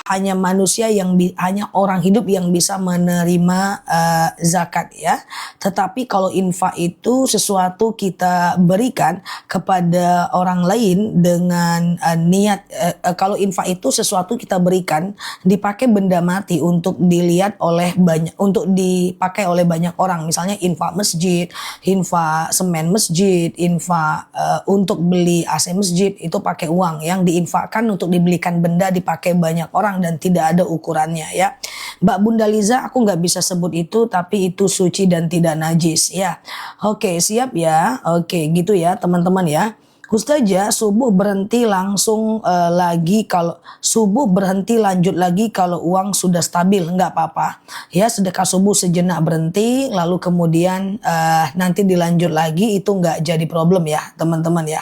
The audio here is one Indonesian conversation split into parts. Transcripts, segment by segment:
hanya manusia hanya orang hidup yang bisa menerima zakat ya. Tetapi kalau infak itu sesuatu kita berikan kepada orang lain dengan niat, kalau infak itu sesuatu kita berikan dipakai benda mati untuk dilihat oleh banyak, untuk dipakai oleh banyak orang, misalnya infak masjid, infak semen masjid, infak untuk beli AC masjid, itu pakai uang yang diinfakkan untuk dibelikan benda dipakai banyak orang dan tidak ada ukurannya ya. Mbak Bunda Liza, aku nggak bisa sebut itu, tapi itu suci dan tidak najis ya. Oke, siap ya. Oke, gitu ya teman-teman ya. Ustazah, subuh berhenti langsung lagi kalau subuh berhenti lanjut lagi kalau uang sudah stabil, nggak apa-apa ya. Sedekah subuh sejenak berhenti lalu kemudian nanti dilanjut lagi, itu nggak jadi problem ya teman-teman ya.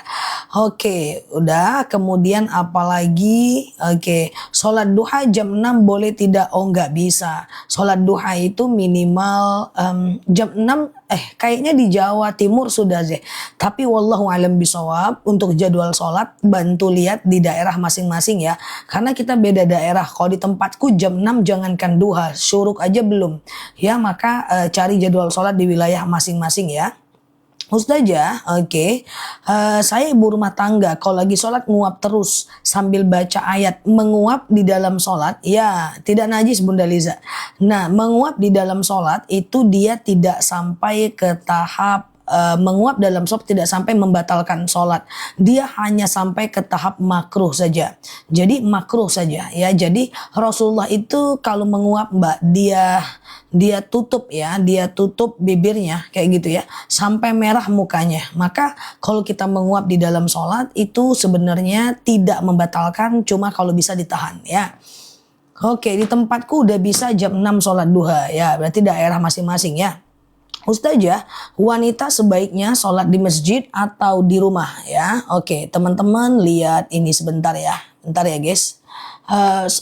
Oke, udah. Kemudian apalagi? Oke, sholat duha jam 6 boleh tidak? Oh, nggak bisa. Sholat duha itu minimal jam 6, kayaknya di Jawa Timur sudah sih. Tapi wallahu alam bisawab, untuk jadwal sholat bantu lihat di daerah masing-masing ya. Karena kita beda daerah. Kalau di tempatku jam 6 jangankan duha, syuruk aja belum. Ya, maka cari jadwal sholat di wilayah masing-masing ya. Ustazah, oke. Saya ibu rumah tangga, kalau lagi sholat nguap terus sambil baca ayat. Menguap di dalam sholat, ya tidak najis Bunda Liza. Nah, menguap di dalam sholat itu dia tidak sampai ke tahap menguap dalam sholat, tidak sampai membatalkan sholat. Dia hanya sampai ke tahap makruh saja. Jadi makruh saja ya. Jadi Rasulullah itu kalau menguap Mbak, dia tutup ya, dia tutup bibirnya kayak gitu ya, sampai merah mukanya. Maka kalau kita menguap di dalam sholat itu sebenarnya tidak membatalkan, cuma kalau bisa ditahan ya. Oke, di tempatku udah bisa jam 6 sholat duha ya, berarti daerah masing-masing ya. Ustazah, wanita sebaiknya sholat di masjid atau di rumah ya? Oke, teman-teman lihat ini sebentar ya. Bentar ya guys.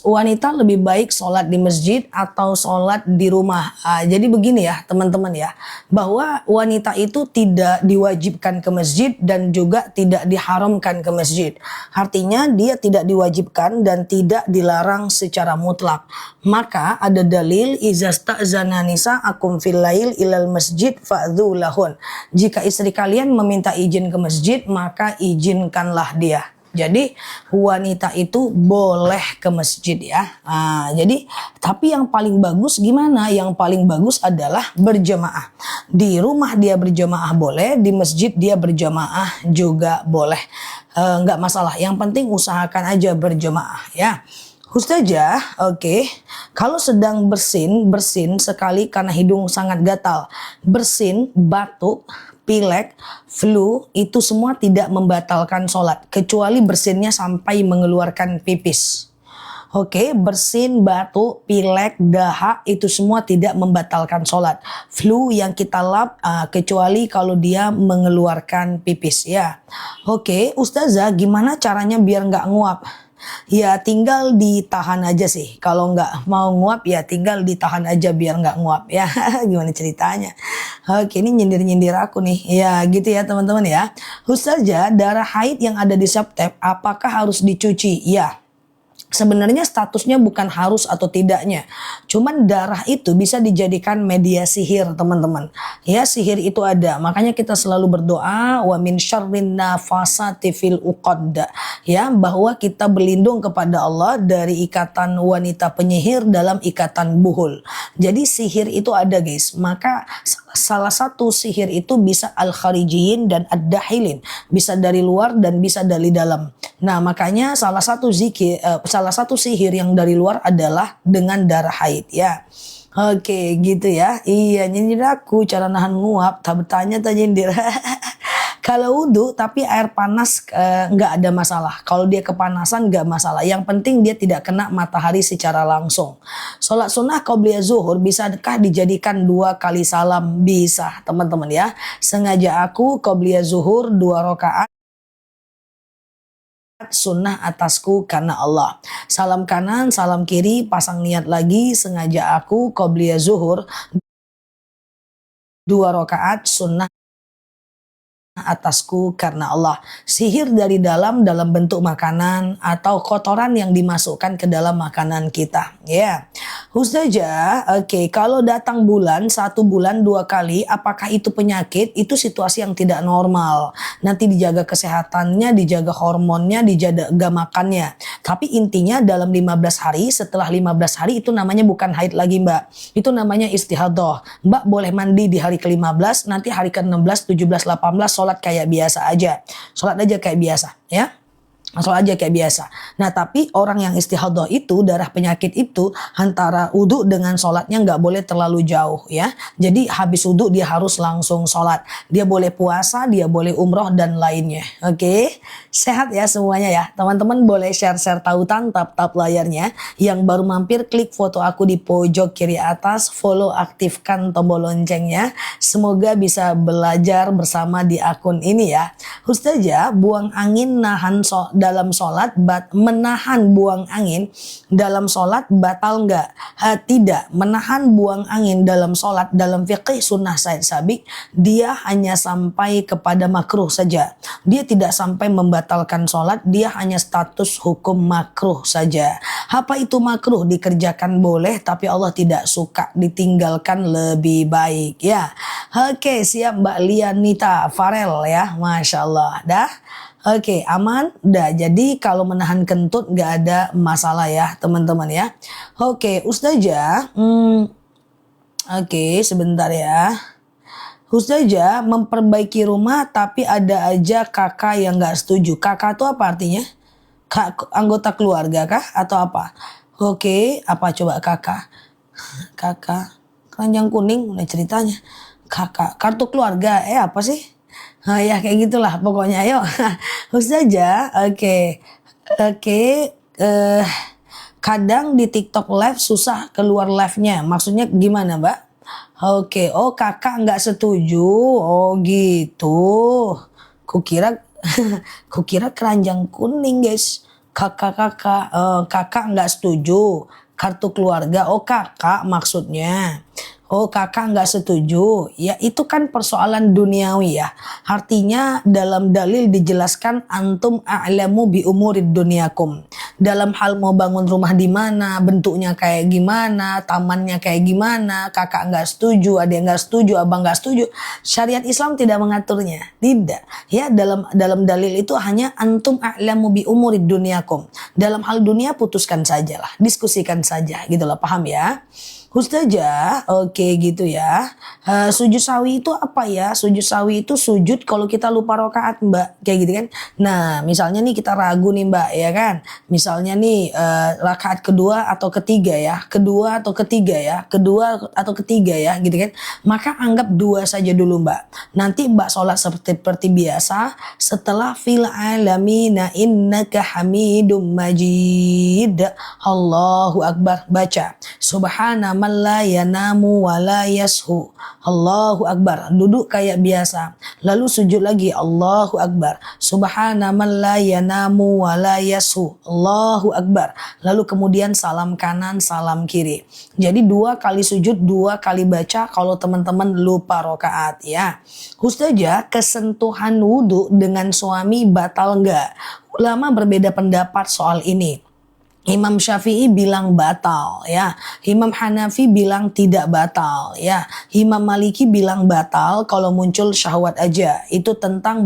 Wanita lebih baik sholat di masjid atau sholat di rumah. Jadi begini ya teman-teman ya, bahwa wanita itu tidak diwajibkan ke masjid dan juga tidak diharamkan ke masjid. Artinya dia tidak diwajibkan dan tidak dilarang secara mutlak. Maka ada dalil izasta'zana nisa'akum fil lail ilal masjid fa'dhu lahun. Jika istri kalian meminta izin ke masjid, maka izinkanlah dia. Jadi wanita itu boleh ke masjid ya. Jadi tapi yang paling bagus gimana? Yang paling bagus adalah berjamaah. Di rumah dia berjamaah boleh, di masjid dia berjamaah juga boleh. Nggak masalah. Yang penting usahakan aja berjamaah ya. Ustazah, oke. Kalau sedang bersin sekali karena hidung sangat gatal, bersin, batuk, pilek, flu, itu semua tidak membatalkan sholat. Kecuali bersinnya sampai mengeluarkan pipis. Oke, bersin, batuk, pilek, dahak, itu semua tidak membatalkan sholat. Flu yang kita lap, kecuali kalau dia mengeluarkan pipis ya. Oke, Ustazah, gimana caranya biar nggak nguap? Ya tinggal ditahan aja sih. Kalau nggak mau nguap ya tinggal ditahan aja biar nggak nguap ya. Gimana ceritanya? Oke, ini nyindir-nyindir aku nih. Ya gitu ya teman-teman ya. Ustazah, darah haid yang ada di septem apakah harus dicuci? Ya. Sebenarnya statusnya bukan harus atau tidaknya. Cuman darah itu bisa dijadikan media sihir teman-teman. Ya, sihir itu ada. Makanya kita selalu berdoa wa min syarrin nafasati fil uqad. Ya, bahwa kita berlindung kepada Allah dari ikatan wanita penyihir dalam ikatan buhul. Jadi sihir itu ada guys. Maka salah satu sihir itu bisa al-kharijiyin dan ad-dahilin. Bisa dari luar dan bisa dari dalam. Nah, makanya salah satu sihir yang dari luar adalah dengan darah haid ya. Oke, gitu ya. Iya, nyindir aku cara nahan nguap. Tak bertanya tak nyindir. Kalau wudhu tapi air panas nggak ada masalah. Kalau dia kepanasan nggak masalah. Yang penting dia tidak kena matahari secara langsung. Sholat sunnah qobliyah zuhur bisakah dijadikan 2 kali salam? Bisa teman-teman ya. Sengaja aku qobliyah zuhur 2 rakaat. Sunnah atasku karena Allah. Salam kanan, salam kiri, pasang niat lagi. Sengaja aku qobliyah zuhur 2 rakaat sunnah atasku karena Allah. Sihir dari dalam bentuk makanan atau kotoran yang dimasukkan ke dalam makanan kita. Ya, Ustazah, oke, kalau datang bulan 1 bulan 2 kali, apakah itu penyakit? Itu situasi yang tidak normal. Nanti dijaga kesehatannya, dijaga hormonnya, dijaga makannya. Tapi intinya dalam 15 hari, setelah 15 hari itu namanya bukan haid lagi, Mbak. Itu namanya istihadah. Mbak boleh mandi di hari ke-15, nanti hari ke-16, 17, 18 sholat kayak biasa aja. Sholat aja kayak biasa, ya. Sholat aja kayak biasa. Nah, tapi orang yang istihadah itu, darah penyakit itu, antara wudhu dengan sholatnya nggak boleh terlalu jauh, ya. Jadi habis wudhu dia harus langsung sholat. Dia boleh puasa, dia boleh umroh dan lainnya. Oke, sehat ya semuanya ya. Teman-teman boleh share-share tautan, tap-tap layarnya. Yang baru mampir klik foto aku di pojok kiri atas, follow, aktifkan tombol loncengnya. Semoga bisa belajar bersama di akun ini ya. Ustazah, buang angin dalam sholat, menahan buang angin dalam sholat batal nggak? Tidak, menahan buang angin dalam sholat dalam fiqih sunnah Said Sabiq dia hanya sampai kepada makruh saja. Dia tidak sampai membatalkan sholat, dia hanya status hukum makruh saja. Apa itu makruh? Dikerjakan boleh, tapi Allah tidak suka, ditinggalkan lebih baik ya. Oke, siap Mbak Lianita Farel ya, Masya Allah. Dah? Oke, aman? Udah, jadi kalau menahan kentut nggak ada masalah ya teman-teman ya. Oke, Ustazah, oke sebentar ya. Ustazah memperbaiki rumah tapi ada aja kakak yang nggak setuju. Kakak itu apa artinya? Anggota keluarga kah atau apa? Oke, apa coba kakak? Kakak, keranjang kuning, udah ceritanya. Kakak, kartu keluarga, apa sih? Ya kayak gitulah pokoknya, ayo. Ustazah, oke. Kadang di TikTok live susah keluar live-nya. Maksudnya gimana, Mbak? Oke, oh kakak nggak setuju. Oh gitu. Kukira keranjang kuning, guys. Kakak nggak setuju. Kartu keluarga, oh kakak maksudnya. Oh kakak nggak setuju, ya itu kan persoalan duniawi ya. Artinya dalam dalil dijelaskan antum a'lamu bi umurid dunyakum. Dalam hal mau bangun rumah di mana, bentuknya kayak gimana, tamannya kayak gimana, kakak nggak setuju, adik nggak setuju, abang nggak setuju. Syariat Islam tidak mengaturnya, tidak. Ya dalam dalil itu hanya antum a'lamu bi umurid dunyakum. Dalam hal dunia putuskan sajalah, diskusikan saja, gitulah, paham ya? Ustazah, oke gitu ya. Sujud sawi itu apa ya? Sujud sawi itu sujud kalau kita lupa rakaat, Mbak, kayak gitu kan. Nah, misalnya nih kita ragu nih, Mbak, ya kan. Misalnya nih rakaat kedua atau ketiga ya, kedua atau ketiga ya, gitu kan. Maka anggap 2 saja dulu, Mbak. Nanti Mbak sholat seperti biasa. Setelah fil alamina innaka hamidum majid, Allahu Akbar, baca Subhana man la yanamu wa la yashu. Allahu Akbar. Duduk kayak biasa. Lalu sujud lagi. Allahu Akbar. Subhana man la yanamu wa la yashu. Allahu Akbar. Lalu kemudian salam kanan, salam kiri. Jadi 2 kali sujud, 2 kali baca kalau teman-teman lupa rakaat ya. Ustazah, kesentuhan wudhu dengan suami batal enggak? Ulama berbeda pendapat soal ini. Imam Syafi'i bilang batal ya. Imam Hanafi bilang tidak batal ya. Imam Maliki bilang batal kalau muncul syahwat aja. Itu tentang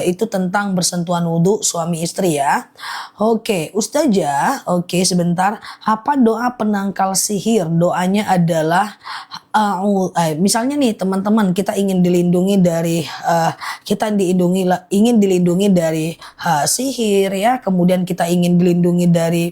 itu tentang bersentuhan wudhu suami istri ya. Oke, Ustazah, oke sebentar. Apa doa penangkal sihir? Doanya adalah misalnya nih teman-teman, kita ingin dilindungi dari ingin dilindungi dari sihir ya, kemudian kita ingin dilindungi dari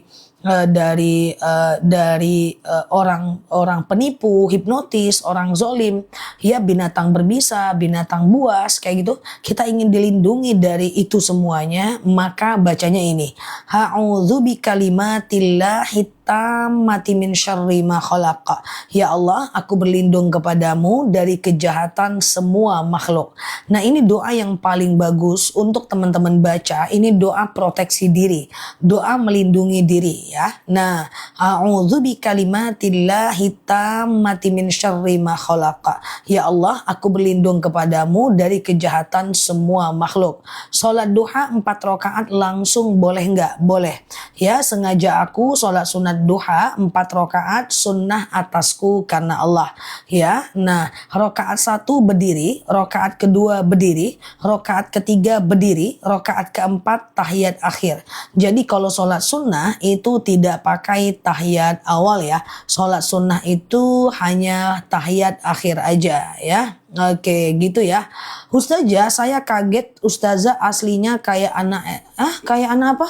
orang penipu, hipnotis, orang zolim, ya binatang berbisa, binatang buas kayak gitu. Kita ingin dilindungi dari itu semuanya, maka bacanya ini. A'udzu bikalimatillahi tammati min syarri ma khalaqa. Ya Allah, aku berlindung kepadamu dari kejahatan semua makhluk. Nah, ini doa yang paling bagus untuk teman-teman baca. Ini doa proteksi diri, doa melindungi diri ya. Nah, A'udzu bikalimatillahi tammati min syarri ma khalaqa. Ya Allah, aku berlindung kepadamu dari kejahatan semua makhluk. Salat duha 4 rakaat langsung boleh nggak? Boleh. Ya, sengaja aku salat sunat duha 4 rakaat sunnah atasku karena Allah. Ya, nah rakaat 1 berdiri, rakaat kedua berdiri, rakaat ketiga berdiri, rakaat keempat tahiyat akhir. Jadi kalau sholat sunnah itu tidak pakai tahiyat awal ya. Sholat sunnah itu hanya tahiyat akhir aja ya. Oke gitu ya. Ustazah, saya kaget ustazah aslinya kayak anak apa?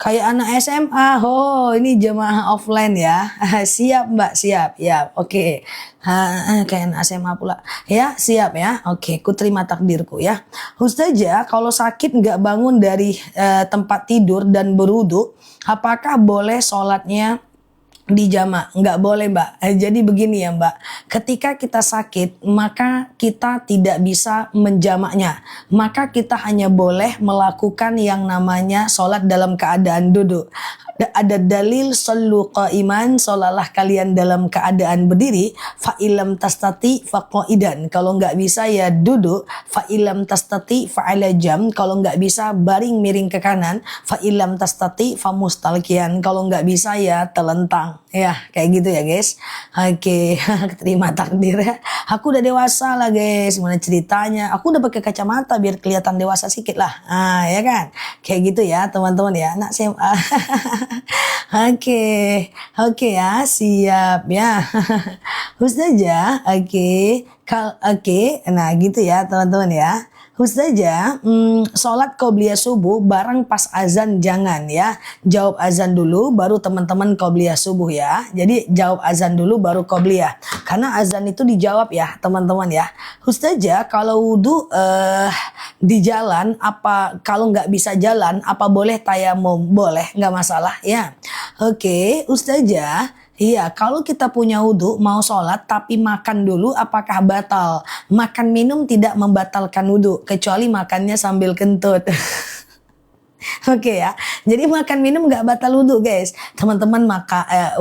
Kayak anak SMA. Oh, ini jemaah offline ya. Siap Mbak, siap. Ya, oke. Kayak anak SMA pula. Ya, siap ya. Oke, ku terima takdirku ya. Ustazah, kalau sakit nggak bangun dari tempat tidur dan berwudu, apakah boleh sholatnya di jamak? Nggak boleh Mbak. Jadi begini ya Mbak, ketika kita sakit maka kita tidak bisa menjamaknya, maka kita hanya boleh melakukan yang namanya sholat dalam keadaan duduk. Ada dalil sallu qa'iman, sholalah kalian dalam keadaan berdiri, fa ilam tastati fa qa'idan, kalau nggak bisa ya duduk, fa ilam tastati fa ala jam, kalau nggak bisa baring miring ke kanan, fa ilam tastati fa mustalqiyan, kalau nggak bisa ya telentang. Ya kayak gitu ya guys. Oke. Terima takdir ya. Aku udah dewasa lah guys, gimana ceritanya, aku udah pakai kacamata biar kelihatan dewasa sedikit lah. Ya kan, kayak gitu ya teman-teman ya, anak SMA. Oke ya, siap ya. Ustazah, oke. Nah gitu ya teman-teman ya. Ustazah, sholat qobliyah subuh bareng pas azan jangan ya. Jawab azan dulu baru teman-teman qobliyah subuh ya. Jadi jawab azan dulu baru qobliyah. Karena azan itu dijawab ya teman-teman ya. Ustazah, kalau wudhu di jalan, apa kalau nggak bisa jalan, apa boleh tayamum? Boleh, nggak masalah ya. Oke, Ustazah. Iya, kalau kita punya wudhu mau sholat tapi makan dulu apakah batal? Makan minum tidak membatalkan wudhu kecuali makannya sambil kentut. Oke ya, jadi makan minum nggak batal wudhu guys. Teman-teman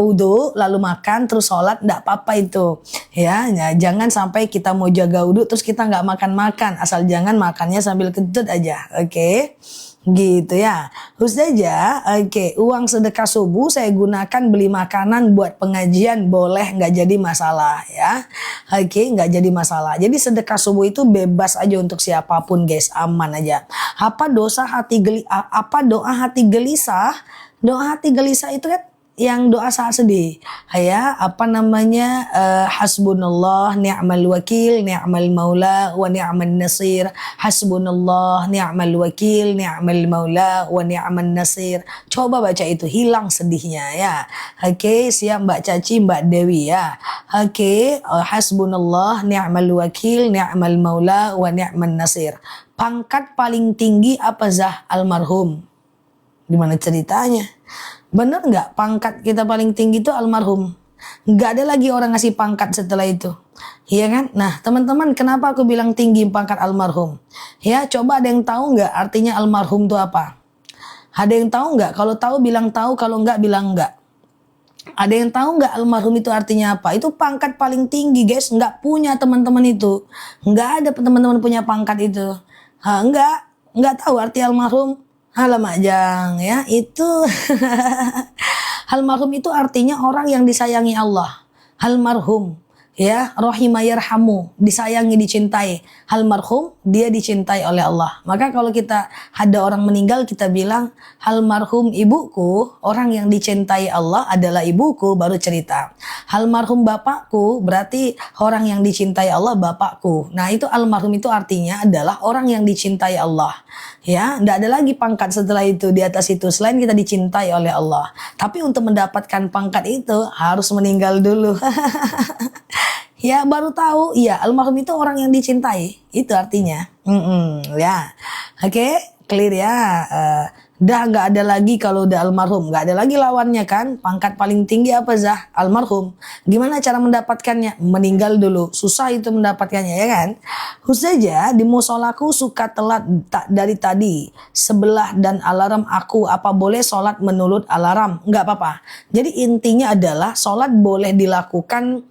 wudhu lalu makan terus sholat nggak apa-apa itu. Ya, jangan sampai kita mau jaga wudhu terus kita nggak makan-makan. Asal jangan makannya sambil kentut aja. Oke. Gitu ya Ustazah. Oke, uang sedekah subuh saya gunakan beli makanan buat pengajian, boleh, nggak jadi masalah ya. Oke, nggak jadi masalah. Jadi sedekah subuh itu bebas aja untuk siapapun guys, aman aja. Apa doa hati gelisah? Doa hati gelisah itu kan yang doa saat sedih ya, hasbunallah ni'mal wakil ni'mal maula wa ni'man nasir, hasbunallah ni'mal wakil ni'mal maula wa ni'man nasir. Coba baca itu, hilang sedihnya ya. Oke, siap Mbak Caci, Mbak Dewi ya. Oke, hasbunallah ni'mal wakil ni'mal maula wa ni'man nasir. Pangkat paling tinggi apa Zah almarhum? Gimana ceritanya? Bener nggak pangkat kita paling tinggi itu almarhum? Nggak ada lagi orang ngasih pangkat setelah itu. Iya kan? Nah teman-teman, kenapa aku bilang tinggi pangkat almarhum? Ya coba ada yang tahu nggak artinya almarhum itu apa? Ada yang tahu nggak? Kalau tahu bilang tahu, kalau nggak bilang nggak. Ada yang tahu nggak almarhum itu artinya apa? Itu pangkat paling tinggi guys. Nggak punya teman-teman itu. Nggak ada teman-teman punya pangkat itu. Nggak tahu arti almarhum. Alamak Jang ya, itu almarhum itu artinya orang yang disayangi Allah. Almarhum ya, rahimah yarhamu, disayangi, dicintai. Almarhum, dia dicintai oleh Allah. Maka kalau kita ada orang meninggal kita bilang almarhum ibuku, orang yang dicintai Allah adalah ibuku, baru cerita. Almarhum bapakku, berarti orang yang dicintai Allah bapakku. Nah itu almarhum itu artinya adalah orang yang dicintai Allah. Ya, tidak ada lagi pangkat setelah itu, di atas itu selain kita dicintai oleh Allah. Tapi untuk mendapatkan pangkat itu harus meninggal dulu. Ya baru tahu, ya almarhum itu orang yang dicintai, itu artinya. Ya, oke, clear ya. Dah nggak ada lagi kalau udah almarhum, nggak ada lagi lawannya kan. Pangkat paling tinggi apa Zah? Almarhum. Gimana cara mendapatkannya? Meninggal dulu. Susah itu mendapatkannya ya kan. Khususnya di musolaku suka telat dari tadi. Sebelah dan alarm aku. Apa boleh sholat menurut alarm? Nggak apa-apa. Jadi intinya adalah sholat boleh dilakukan.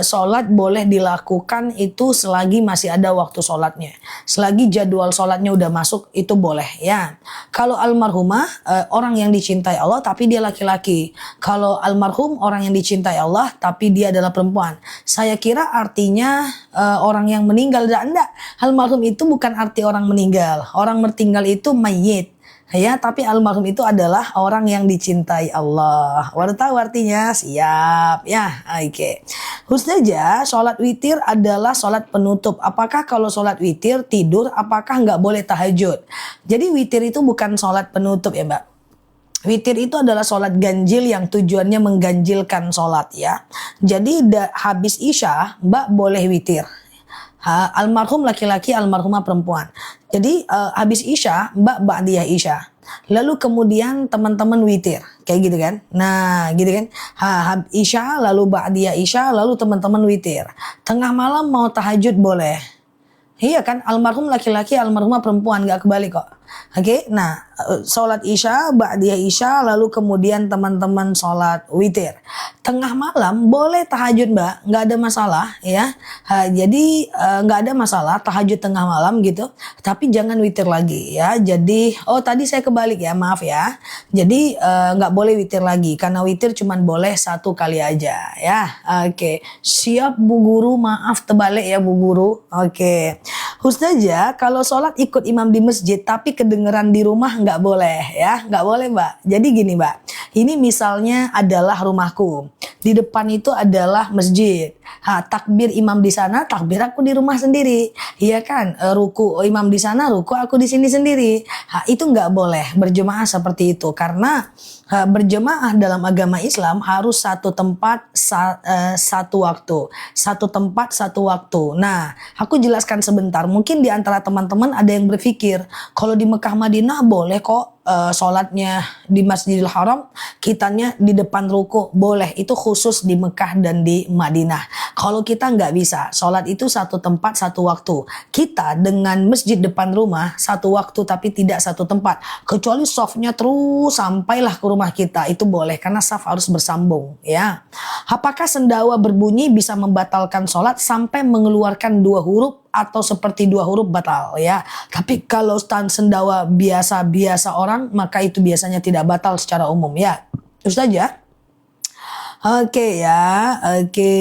Sholat boleh dilakukan itu selagi masih ada waktu sholatnya, selagi jadwal sholatnya udah masuk itu boleh ya. Kalau almarhumah orang yang dicintai Allah tapi dia laki-laki, kalau almarhum orang yang dicintai Allah tapi dia adalah perempuan. Saya kira artinya orang yang meninggal. Enggak, almarhum itu bukan arti orang meninggal. Orang meninggal itu mayit ya, tapi almarhum itu adalah orang yang dicintai Allah. Waduh, tahu artinya? Siap ya. Oke. Khususnya sholat witir adalah sholat penutup. Apakah kalau sholat witir tidur apakah nggak boleh tahajud? Jadi witir itu bukan sholat penutup ya Mbak. Witir itu adalah sholat ganjil yang tujuannya mengganjilkan sholat ya. Jadi habis isya Mbak boleh witir. Almarhum laki-laki, almarhumah perempuan. Jadi habis isya Mbak ba'diyah isya. Lalu kemudian teman-teman witir. Kayak gitu kan. Nah gitu kan. Isya lalu ba'diyah isya lalu teman-teman witir. Tengah malam mau tahajud boleh. Iya kan, almarhum laki-laki, almarhumah perempuan, gak kebalik kok. Oke, nah sholat isya, ba'diyah isya, lalu kemudian teman-teman sholat witir. Tengah malam boleh tahajud Mbak, gak ada masalah ya. Jadi gak ada masalah tahajud tengah malam gitu, tapi jangan witir lagi ya. Jadi, tadi saya kebalik ya, maaf ya. Jadi gak boleh witir lagi, karena witir cuman boleh 1 kali aja ya. Oke, siap Bu Guru, maaf terbalik ya Bu Guru. Oke. Ustazah, kalau sholat ikut imam di masjid tapi kedengeran di rumah nggak boleh ya, nggak boleh Mbak. Jadi gini Mbak, ini misalnya adalah rumahku, di depan itu adalah masjid. Takbir imam di sana, takbir aku di rumah sendiri, iya kan? Ruku imam di sana, ruku aku di sini sendiri. Itu nggak boleh berjemaah seperti itu, karena berjemaah dalam agama Islam harus satu tempat satu waktu, satu tempat satu waktu. Nah, aku jelaskan sebentar. Mungkin di antara teman-teman ada yang berpikir kalau di Mekah Madinah boleh kok sholatnya di Masjidil Haram, kitanya di depan ruku, boleh. Itu khusus di Mekah dan di Madinah. Kalau kita nggak bisa, sholat itu satu tempat satu waktu. Kita dengan masjid depan rumah satu waktu tapi tidak satu tempat. Kecuali softnya terus sampailah ke rumah kita, itu boleh karena saf harus bersambung ya. Apakah sendawa berbunyi bisa membatalkan sholat sampai mengeluarkan 2 huruf atau seperti 2 huruf batal ya. Tapi kalau sendawa biasa-biasa orang maka itu biasanya tidak batal secara umum ya. Terus saja. Oke ya, oke.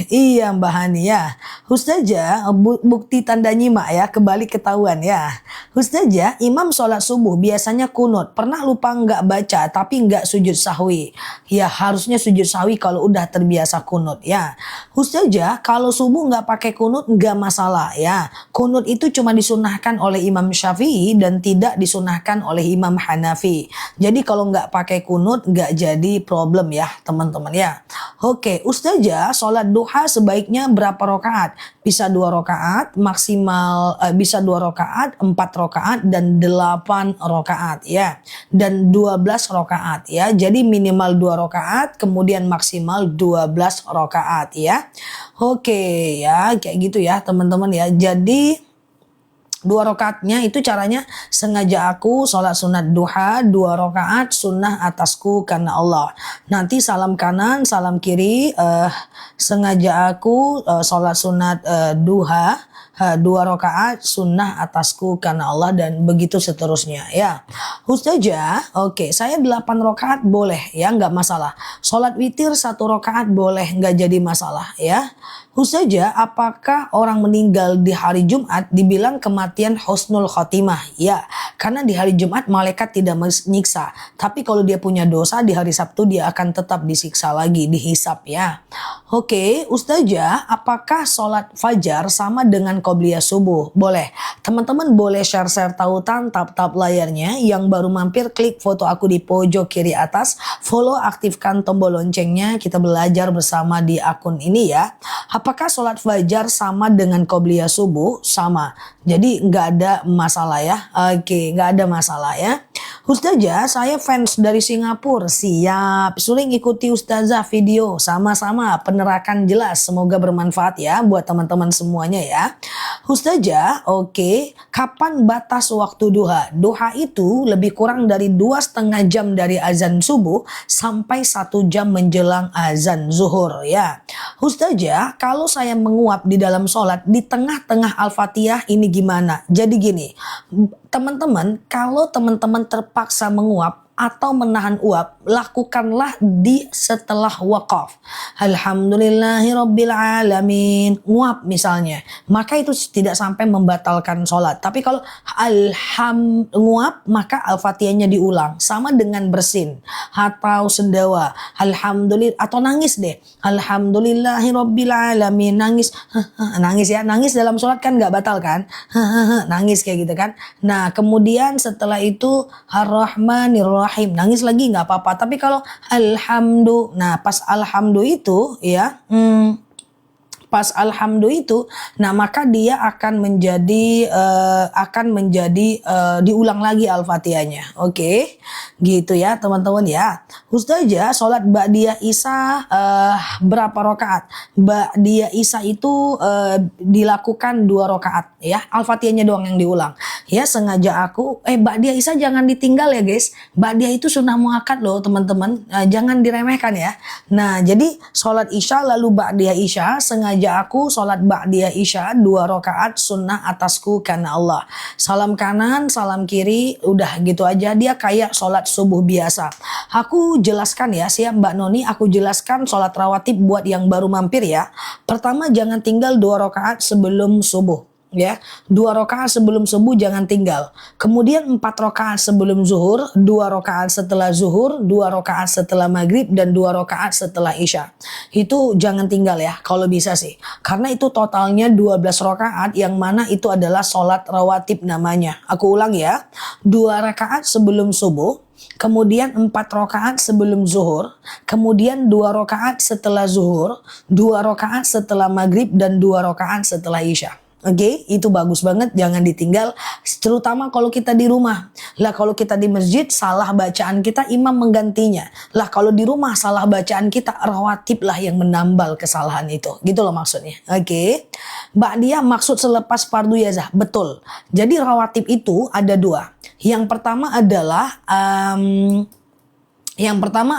Iya Mbak Hani ya. Ustazah, bukti tanda nyimak ya, kembali ketahuan ya. Ustazah, imam sholat subuh biasanya kunut. Pernah lupa nggak baca tapi nggak sujud sahwi. Ya harusnya sujud sahwi kalau udah terbiasa kunut ya. Ustazah, kalau subuh nggak pakai kunut nggak masalah ya. Kunut itu cuma disunahkan oleh Imam Syafi'i dan tidak disunahkan oleh Imam Hanafi. Jadi kalau nggak pakai kunut nggak jadi problem ya teman-teman ya. Oke, Ustazah, sholat duha sebaiknya berapa rakaat? Bisa 2 rakaat, maksimal bisa 2 rakaat, 4 rakaat dan 8 rakaat ya. Dan 12 rakaat ya. Jadi minimal 2 rakaat, kemudian maksimal 12 rakaat ya. Oke ya, kayak gitu ya teman-teman ya. Jadi 2 rakaatnya itu caranya sengaja aku sholat sunat duha 2 rakaat sunnah atasku karena Allah. Nanti salam kanan salam kiri, sengaja aku sholat sunat duha 2 rakaat sunnah atasku karena Allah, dan begitu seterusnya ya. Ustazah, oke, saya 8 rakaat boleh ya, nggak masalah. Sholat witir 1 rakaat boleh, nggak jadi masalah ya. Ustazah, apakah orang meninggal di hari Jumat dibilang kematian husnul khotimah? Ya, karena di hari Jumat malaikat tidak menyiksa. Tapi kalau dia punya dosa di hari Sabtu dia akan tetap disiksa lagi, dihisap ya. Oke, Ustazah, apakah sholat fajar sama dengan qobliyah subuh? Boleh. Teman-teman boleh share-share tautan, tap-tap layarnya. Yang baru mampir klik foto aku di pojok kiri atas. Follow, aktifkan tombol loncengnya. Kita belajar bersama di akun ini ya. Apakah sholat fajar sama dengan qobliyah subuh? Sama. Jadi nggak ada masalah ya. Oke, nggak ada masalah ya. Ustazah, saya fans dari Singapura. Siap. Sering ikuti Ustazah video. Sama-sama. Penerakan jelas. Semoga bermanfaat ya buat teman-teman semuanya ya. Ustazah, oke. Kapan batas waktu duha? Duha itu lebih kurang dari 2,5 jam dari azan subuh sampai 1 jam menjelang azan zuhur ya. Ustazah, kalau saya menguap di dalam sholat di tengah-tengah Al-Fatihah ini gimana? Jadi gini, teman-teman, kalau teman-teman terpaksa menguap atau menahan uap, lakukanlah di setelah wakaf. Alhamdulillahirabbil alamin. Nguap misalnya, maka itu tidak sampai membatalkan sholat. Tapi kalau nguap, maka Al-Fatihahnya diulang. Sama dengan bersin atau sendawa. Alhamdulillah, atau nangis deh. Alhamdulillahirabbil alamin. Nangis, nangis ya. Nangis dalam sholat kan nggak batal kan? Nangis kayak gitu kan. Nah, kemudian setelah itu Ar-Rahmanir-Rahim, nangis lagi nggak apa-apa. Tapi kalau nah pas alhamdu itu ya, pas alhamdu itu, nah maka dia akan menjadi diulang lagi Al-Fatihahnya. Oke, gitu ya teman-teman ya. Ustazah, sholat ba'diyah Isya berapa rakaat? Ba'diyah Isya itu dilakukan 2 rakaat ya. Al-Fatihahnya doang yang diulang. Ya, sengaja aku ba'diyah Isya jangan ditinggal ya guys. Ba'diyah itu sunnah muakkad loh teman-teman. Jangan diremehkan ya. Nah, jadi sholat Isya lalu ba'diyah Isya, sengaja aku sholat ba'diyah Isya 2 rakaat sunnah atasku karena Allah. Salam kanan, salam kiri, udah gitu aja. Dia kayak sholat subuh biasa. Aku jelaskan ya, siap Mbak Noni, aku jelaskan sholat rawatib buat yang baru mampir ya. Pertama, jangan tinggal 2 rakaat sebelum subuh. Ya, 2 rakaat sebelum subuh jangan tinggal. Kemudian 4 rakaat sebelum zuhur, 2 rakaat setelah zuhur, 2 rakaat setelah maghrib, dan 2 rakaat setelah isya. Itu jangan tinggal ya, kalau bisa sih. Karena itu totalnya 12 rakaat, yang mana itu adalah sholat rawatib namanya. Aku ulang ya, 2 rakaat sebelum subuh, kemudian 4 rakaat sebelum zuhur, kemudian 2 rakaat setelah zuhur, 2 rakaat setelah maghrib, dan 2 rakaat setelah isya. Oke, itu bagus banget, jangan ditinggal, terutama kalau kita di rumah. Lah kalau kita di masjid salah bacaan kita, imam menggantinya. Lah kalau di rumah salah bacaan kita, rawatib lah yang menambal kesalahan itu. Gitu loh maksudnya. Oke. Ba'diyah maksud selepas fardu yazah. Betul. Jadi rawatib itu ada 2. Yang pertama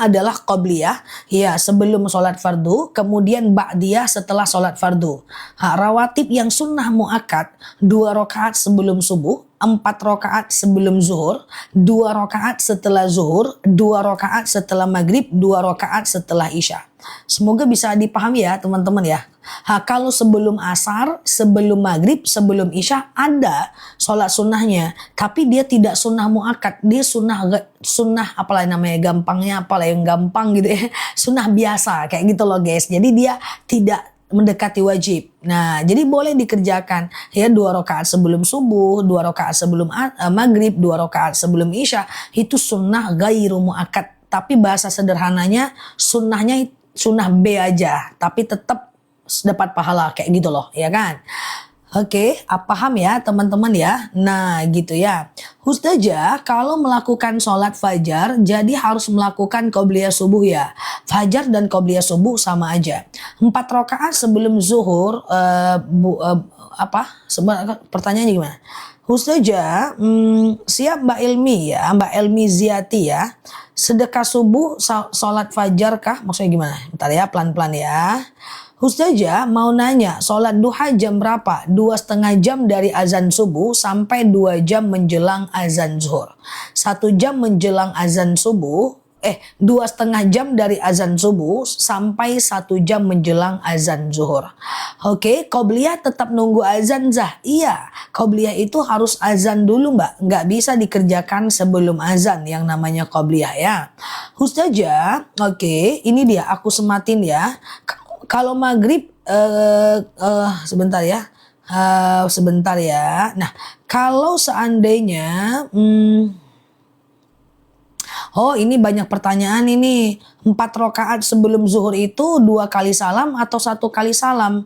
adalah qobliyah, ya sebelum sholat fardu, kemudian ba'diyah setelah sholat fardu. Rawatib yang sunnah muakkad 2 rakaat sebelum subuh, 4 rakaat sebelum zuhur, 2 rakaat setelah zuhur, 2 rakaat setelah maghrib, 2 rakaat setelah isya. Semoga bisa dipahami ya teman-teman ya. Kalau sebelum asar, sebelum maghrib, sebelum isya ada sholat sunnahnya, tapi dia tidak sunnah muakkad, dia sunnah apalah namanya, gampangnya apalah yang gampang gitu ya, sunnah biasa kayak gitu loh guys. Jadi dia tidak mendekati wajib. Nah, jadi boleh dikerjakan ya 2 rakaat sebelum subuh, 2 rakaat sebelum maghrib, 2 rakaat sebelum isya. Itu sunnah ghairu muakkad. Tapi bahasa sederhananya sunnahnya sunnah B aja, tapi tetap dapat pahala kayak gitu loh, ya kan? Oke, paham ya teman-teman ya. Nah gitu ya. Ustazah, kalau melakukan sholat fajar jadi harus melakukan qobliyah subuh ya. Fajar dan qobliyah subuh sama aja. 4 rakaat sebelum zuhur, pertanyaannya gimana? Ustazah, siap Mbak Ilmi ya, Mbak Ilmi Ziati ya. Sedekah subuh sholat fajar kah? Maksudnya gimana? Bentar ya, pelan-pelan ya. Ustazah mau nanya, sholat duha jam berapa? 2,5 jam dari azan subuh sampai 2 jam menjelang azan zuhur. 1 jam menjelang azan subuh, 2,5 jam dari azan subuh sampai 1 jam menjelang azan zuhur. Oke, qobliyah tetap nunggu azan Zah? Iya, qobliyah itu harus azan dulu Mbak. Nggak bisa dikerjakan sebelum azan yang namanya qobliyah ya. Ustazah, oke, ini dia aku sematin ya. Kalau maghrib, sebentar ya. Nah, kalau seandainya, oh ini banyak pertanyaan ini. 4 rakaat sebelum zuhur itu 2 kali salam atau 1 kali salam?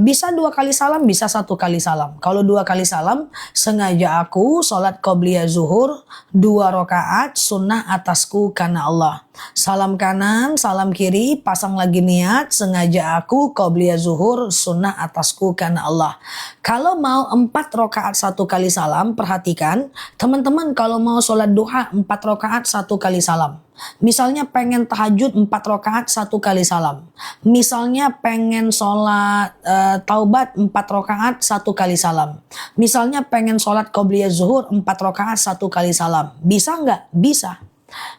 Bisa 2 kali salam, bisa 1 kali salam. Kalau 2 kali salam, sengaja aku sholat qobliyah zuhur 2 rakaat sunnah atasku karena Allah. Salam kanan, salam kiri, pasang lagi niat, sengaja aku qobliyah zuhur sunnah atasku karena Allah. Kalau mau 4 rakaat 1 kali salam, perhatikan teman-teman, kalau mau sholat duha 4 rakaat 1 kali salam. Misalnya pengen tahajud 4 rakaat 1 kali salam. Misalnya pengen sholat taubat 4 rakaat 1 kali salam. Misalnya pengen sholat qobliyah zuhur 4 rakaat 1 kali salam. Bisa nggak? Bisa.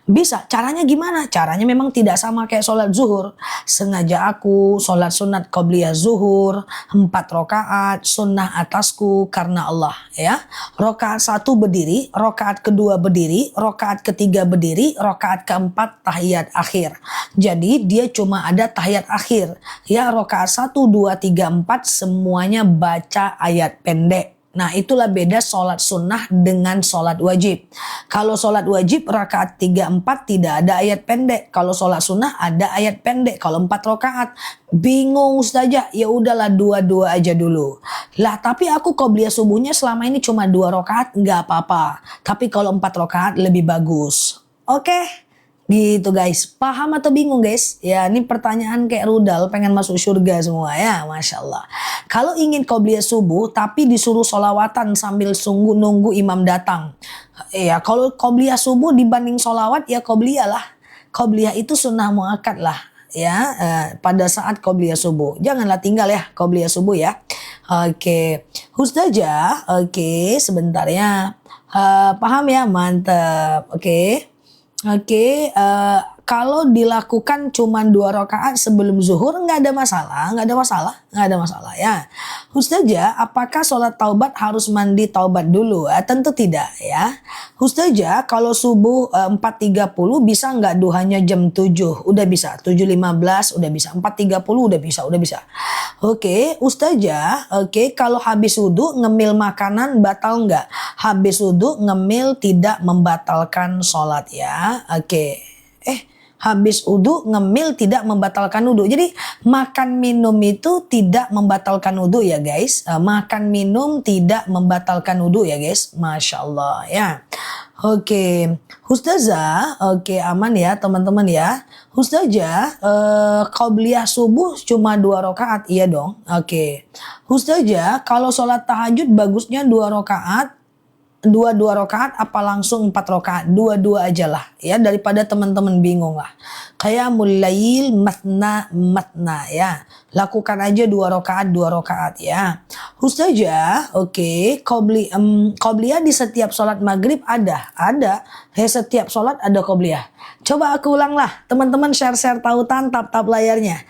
Bisa. Caranya gimana? Caranya memang tidak sama kayak sholat zuhur. Sengaja aku sholat sunat qobliyah zuhur 4 rakaat sunnah atasku karena Allah, ya. Rakaat 1 berdiri, rakaat kedua berdiri, rakaat ketiga berdiri, rakaat keempat tahiyat akhir. Jadi dia cuma ada tahiyat akhir, ya. Rakaat 1, 2, 3, 4 semuanya baca ayat pendek. Nah, itulah beda sholat sunnah dengan sholat wajib. Kalau sholat wajib rakaat 3, 4 tidak ada ayat pendek. Kalau sholat sunnah ada ayat pendek. Kalau 4 rakaat bingung saja, ya udahlah 2-2 aja dulu. Lah, tapi aku qobliyah subuhnya selama ini cuma 2 rakaat, nggak apa-apa. Tapi kalau 4 rakaat lebih bagus. Oke? Gitu guys, paham atau bingung guys? Ya, ini pertanyaan kayak rudal pengen masuk surga semua ya, Masya Allah. Kalau ingin qobliyah subuh tapi disuruh sholawatan sambil nunggu imam datang. Ya, kalau qobliyah subuh dibanding sholawat ya qobliyah lah. Qobliyah itu sunnah muakkad lah, ya, pada saat qobliyah subuh. Janganlah tinggal ya qobliyah subuh ya. Oke, Ustazah, oke, sebentar ya. Paham ya, mantap. Oke, kalau dilakukan cuma 2 rakaat sebelum zuhur nggak ada masalah ya. Ustazah, apakah sholat taubat harus mandi taubat dulu? Tentu tidak ya. Ustazah, kalau subuh 4.30 bisa nggak duhanya jam 7? Udah bisa, 7.15 udah bisa, 4.30 udah bisa. Oke, Ustazah, kalau habis wudhu ngemil makanan batal nggak? Habis wudhu ngemil tidak membatalkan sholat ya. Habis wudhu ngemil tidak membatalkan wudhu. Jadi makan minum itu tidak membatalkan wudhu ya guys. Makan minum tidak membatalkan wudhu ya guys. Masya Allah ya. Ustazah, aman ya teman-teman ya. Ustazah, qobliyah subuh cuma 2 rakaat, iya dong. Ustazah, kalau sholat tahajud bagusnya 2 rakaat. 2 rakaat apa langsung 4 rakaat? 2 aja lah ya, daripada teman-teman bingung lah. Qiyamul lail matna ya. Lakukan aja 2 rakaat ya. Ustazah, qobliyah di setiap sholat maghrib ada. Setiap sholat ada qobliyah. Coba aku ulang lah. Teman-teman share tautan tap layarnya.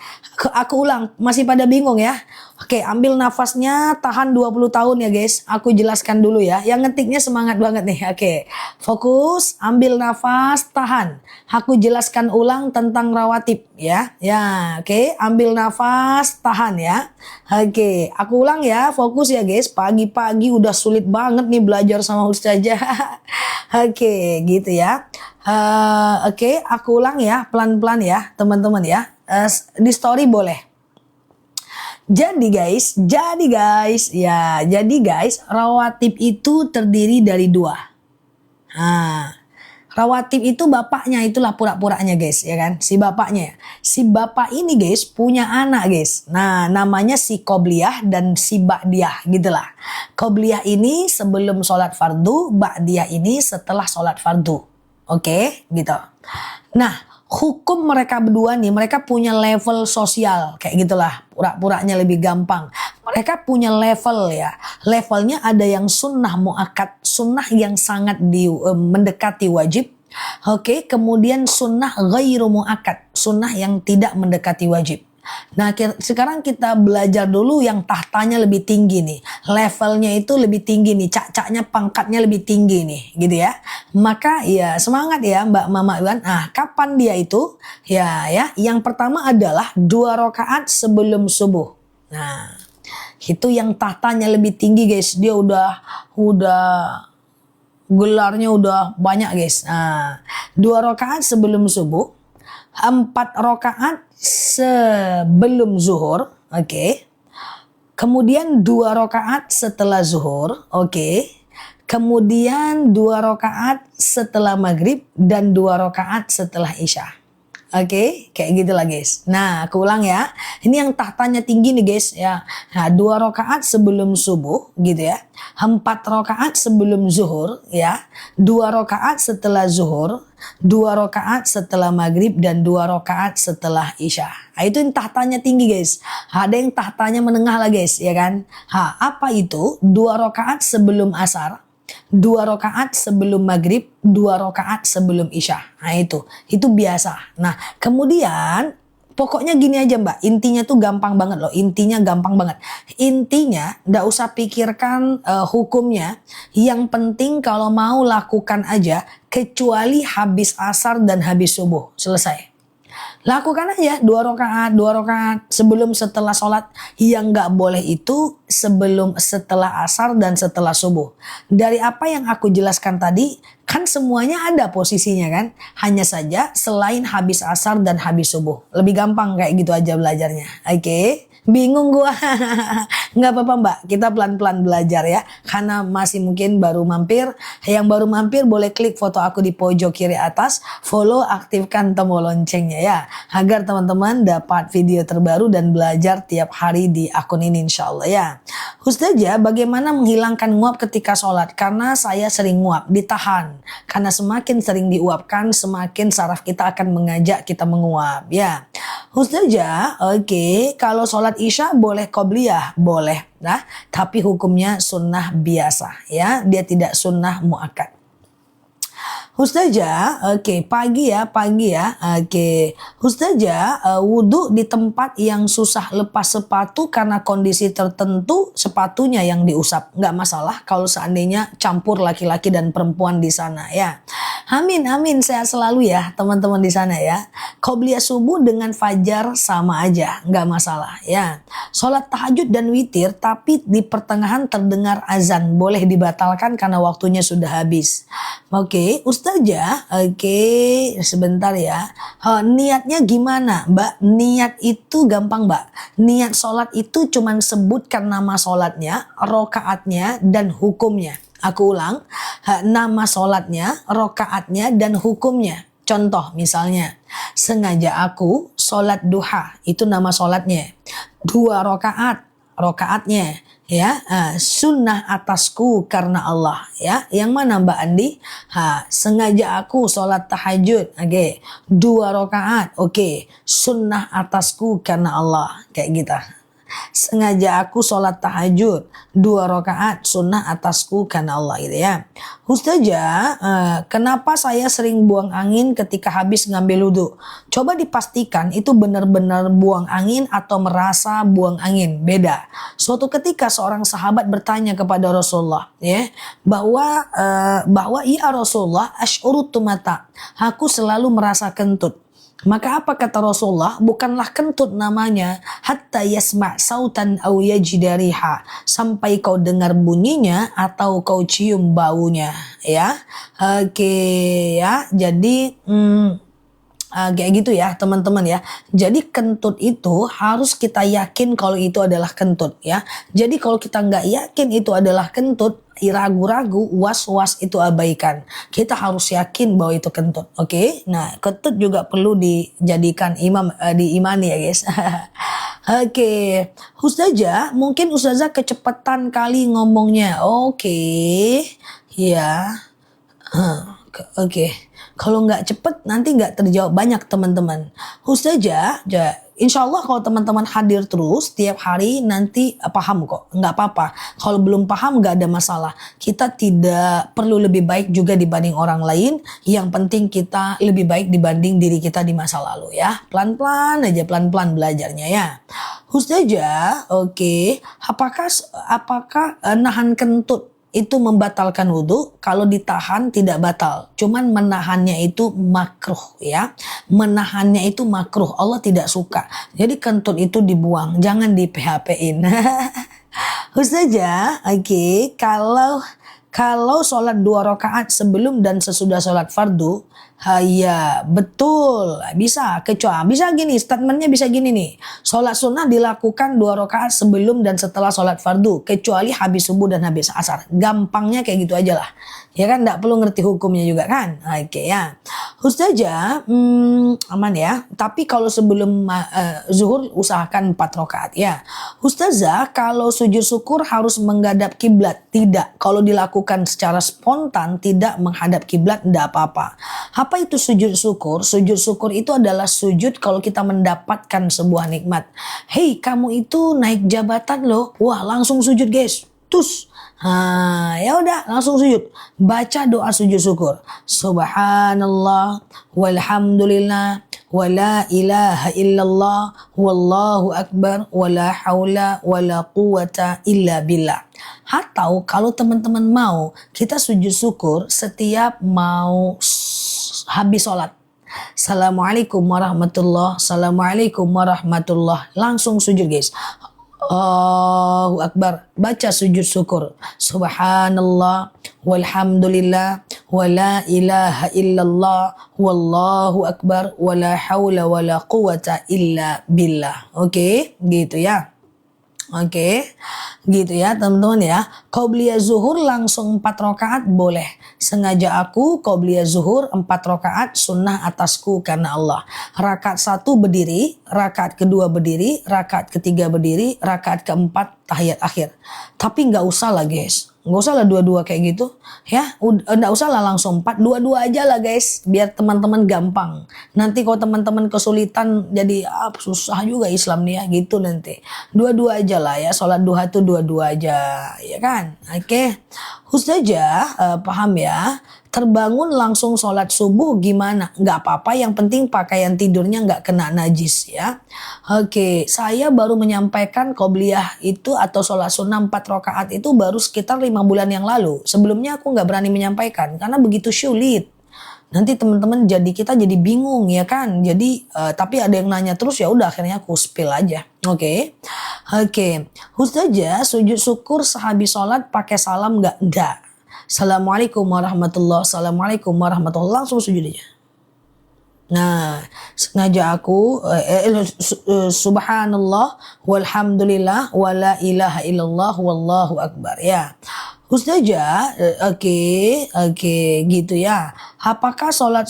Aku ulang, masih pada bingung ya. Ambil nafasnya, tahan 20 tahun ya guys. Aku jelaskan dulu ya. Yang ngetiknya semangat banget nih. Fokus, ambil nafas, tahan. Aku jelaskan ulang tentang rawatib ya. Ambil nafas, tahan ya. Aku ulang ya, fokus ya guys. Pagi-pagi udah sulit banget nih belajar sama Ustazah. Gitu ya. Aku ulang ya, pelan-pelan ya teman-teman ya. Di story boleh. Jadi guys, rawatib itu terdiri dari 2. Rawatib itu bapaknya, itulah pura-puranya guys, ya kan? Si bapaknya. Si bapak ini guys punya anak guys. Nah, namanya si qobliyah dan si ba'diyah gitulah. Qobliyah ini sebelum sholat fardu, ba'diyah ini setelah sholat fardu. Gitu. Nah, hukum mereka berdua nih, mereka punya level sosial kayak gitulah, pura-puranya lebih gampang. Mereka punya level ya. Levelnya ada yang sunnah muakkad, sunnah yang sangat mendekati wajib. Kemudian sunnah ghairu muakkad, sunnah yang tidak mendekati wajib. Nah, sekarang kita belajar dulu yang tahtanya lebih tinggi nih. Levelnya itu lebih tinggi nih, cak-caknya pangkatnya lebih tinggi nih, gitu ya. Maka ya semangat ya Mbak Mama Iwan. Kapan dia itu? Ya, yang pertama adalah 2 rakaat sebelum subuh. Nah, itu yang tahtanya lebih tinggi guys. Dia udah gelarnya udah banyak guys. 2 rakaat sebelum subuh. 4 rakaat sebelum zuhur, oke. Kemudian 2 rakaat setelah zuhur, oke. Kemudian 2 rakaat setelah maghrib dan 2 rakaat setelah isya. Oke, kayak gitulah guys. Nah, aku ulang ya. Ini yang tahtanya tinggi nih guys ya. Nah, 2 rakaat sebelum subuh gitu ya. 4 rakaat sebelum zuhur ya. 2 rakaat setelah zuhur, 2 rakaat setelah maghrib dan 2 rakaat setelah isya. Nah, itu yang tahtanya tinggi guys. Ada yang tahtanya menengah lah guys ya kan. Apa itu? 2 rakaat sebelum asar, 2 rakaat sebelum maghrib, 2 rakaat sebelum isya. Nah itu biasa. Nah kemudian pokoknya gini aja mbak, intinya tuh gampang banget loh. Intinya gampang banget. Intinya nggak usah pikirkan hukumnya. Yang penting kalau mau lakukan aja, kecuali habis asar dan habis subuh. Selesai. Lakukan aja 2 rakaat, 2 rakaat sebelum setelah sholat. Yang nggak boleh itu sebelum setelah asar dan setelah subuh. Dari apa yang aku jelaskan tadi, kan semuanya ada posisinya kan. Hanya saja selain habis asar dan habis subuh. Lebih gampang kayak gitu aja belajarnya. Oke. Bingung gua. Nggak apa-apa mbak, kita pelan-pelan belajar ya. Karena masih mungkin baru mampir. Yang baru mampir boleh klik foto aku di pojok kiri atas. Follow, aktifkan tombol loncengnya ya. Agar teman-teman dapat video terbaru dan belajar tiap hari di akun ini insya Allah ya. Ustazah, bagaimana menghilangkan nguap ketika sholat? Karena saya sering nguap, ditahan. Karena semakin sering diuapkan, semakin saraf kita akan mengajak kita menguap ya. Ustazah, oke, kalau sholat isya boleh qobliyah? Boleh. Nah, tapi hukumnya sunnah biasa ya. Dia tidak sunnah muakkad. Ustazah, oke, pagi ya, oke. Ustazah, wudhu di tempat yang susah lepas sepatu karena kondisi tertentu sepatunya yang diusap. Nggak masalah kalau seandainya campur laki-laki dan perempuan di sana ya. Amin, amin, sehat selalu ya teman-teman di sana ya. Qobliyah subuh dengan fajar sama aja, nggak masalah ya. Sholat tahajud dan witir tapi di pertengahan terdengar azan, boleh dibatalkan karena waktunya sudah habis. Oke, Ustazah, oke, sebentar ya. Niatnya gimana, Mbak? Niat itu gampang, Mbak. Niat sholat itu cuman sebutkan nama sholatnya, rokaatnya, dan hukumnya. Aku ulang, nama sholatnya, rokaatnya, dan hukumnya. Contoh misalnya, sengaja aku sholat duha, itu nama sholatnya. 2 rokaat, rokaatnya. Ya, sunnah atasku karena Allah ya. Yang mana Mbak Andi? Sengaja aku sholat tahajud, oke. 2 rakaat, oke. Sunnah atasku karena Allah, kayak gitu. Sengaja aku sholat tahajud 2 rakaat, sunnah atasku karena Allah gitu ya. Ustazah, kenapa saya sering buang angin ketika habis ngambil wudhu? Coba dipastikan itu benar-benar buang angin atau merasa buang angin. Beda. Suatu ketika seorang sahabat bertanya kepada Rasulullah ya, bahwa ya Rasulullah, asy'urutu mata. Aku selalu merasa kentut. Maka apa kata Rasulullah? Bukanlah kentut namanya, hatta yasma' sautan aw yajida riha, sampai kau dengar bunyinya atau kau cium baunya ya. Oke ya. Jadi kayak gitu ya teman-teman ya. Jadi kentut itu harus kita yakin kalau itu adalah kentut ya. Jadi kalau kita nggak yakin itu adalah kentut, ragu-ragu, was-was, itu abaikan. Kita harus yakin bahwa itu kentut. Oke. Nah, kentut juga perlu dijadikan diimani ya guys. Oke. Ustazah, mungkin Ustazah kecepatan kali ngomongnya. Oke. Ya. Oke. Kalau nggak cepet nanti nggak terjawab banyak teman-teman. Ustazah, insya Allah kalau teman-teman hadir terus tiap hari nanti paham kok. Nggak apa-apa. Kalau belum paham nggak ada masalah. Kita tidak perlu lebih baik juga dibanding orang lain. Yang penting kita lebih baik dibanding diri kita di masa lalu ya. Pelan-pelan aja, pelan-pelan belajarnya ya. Ustazah, oke. Apakah nahan kentut itu membatalkan wudhu? Kalau ditahan tidak batal, cuman menahannya itu makruh ya. Menahannya itu makruh, Allah tidak suka. Jadi kentut itu dibuang, jangan di PHP-in. Ustazah, oke, kalau sholat 2 rakaat sebelum dan sesudah sholat fardu, Iya, betul. Bisa, kecuali bisa gini, statementnya bisa gini nih. Sholat sunnah dilakukan 2 rakaat sebelum dan setelah sholat fardu, kecuali habis subuh dan habis asar. Gampangnya kayak gitu aja lah. Ya kan, nggak perlu ngerti hukumnya juga kan. Oke ya. Ustazah, aman ya. Tapi kalau sebelum zuhur usahakan 4 rakaat ya. Ustazah, kalau sujud syukur harus menghadap kiblat? Tidak. Kalau dilakukan secara spontan tidak menghadap kiblat, tidak apa-apa. Apa itu sujud syukur? Sujud syukur itu adalah sujud kalau kita mendapatkan sebuah nikmat. Hei, kamu itu naik jabatan loh. Wah, langsung sujud guys. Tus. Ya udah langsung sujud. Baca doa sujud syukur. Subhanallah walhamdulillah wala ilaha illallah wallahu akbar wala haula wala quwata illa billah. Atau kalau teman-teman mau, kita sujud syukur setiap mau habis sholat. Assalamualaikum warahmatullah, assalamualaikum warahmatullah. Langsung sujud guys. Allahu Akbar. Baca sujud syukur. Subhanallah walhamdulillah wala ilaha illallah wallahu akbar wala haula wala quwata illa billah. Oke, gitu ya. Oke, gitu ya teman-teman ya. Qobliyah zuhur langsung 4 rakaat boleh. Sengaja aku qobliyah zuhur 4 rakaat sunnah atasku karena Allah. Rakaat 1 berdiri, rakaat kedua berdiri, rakaat ketiga berdiri, rakaat keempat tahiyat akhir. Tapi nggak usah lah guys. Nggak usah lah dua-dua kayak gitu ya, nggak usah lah langsung 4, dua-dua aja lah guys, biar teman-teman gampang. Nanti kalau teman-teman kesulitan jadi susah juga Islam nih ya gitu nanti. Dua-dua aja lah ya, sholat duha tuh dua-dua aja ya kan. Oke, Ustazah paham ya. Terbangun langsung sholat subuh gimana? Nggak apa-apa, yang penting pakaian tidurnya nggak kena najis ya. Oke, saya baru menyampaikan qobliyah itu atau sholat sunnah 4 rakaat itu baru sekitar 5 bulan yang lalu. Sebelumnya aku nggak berani menyampaikan karena begitu sulit. Nanti teman-teman kita jadi bingung ya kan. Jadi tapi ada yang nanya terus, ya udah akhirnya aku spill aja. Oke. Ustazah, sujud syukur sehabis sholat pakai salam nggak? Nggak. Assalamualaikum warahmatullah, assalamualaikum warahmatullah, langsung sujud aja. Nah, sengaja aku subhanallah walhamdulillah wala ilaha illallah wallahu akbar ya. Ustazah, oke, gitu ya. Apakah sholat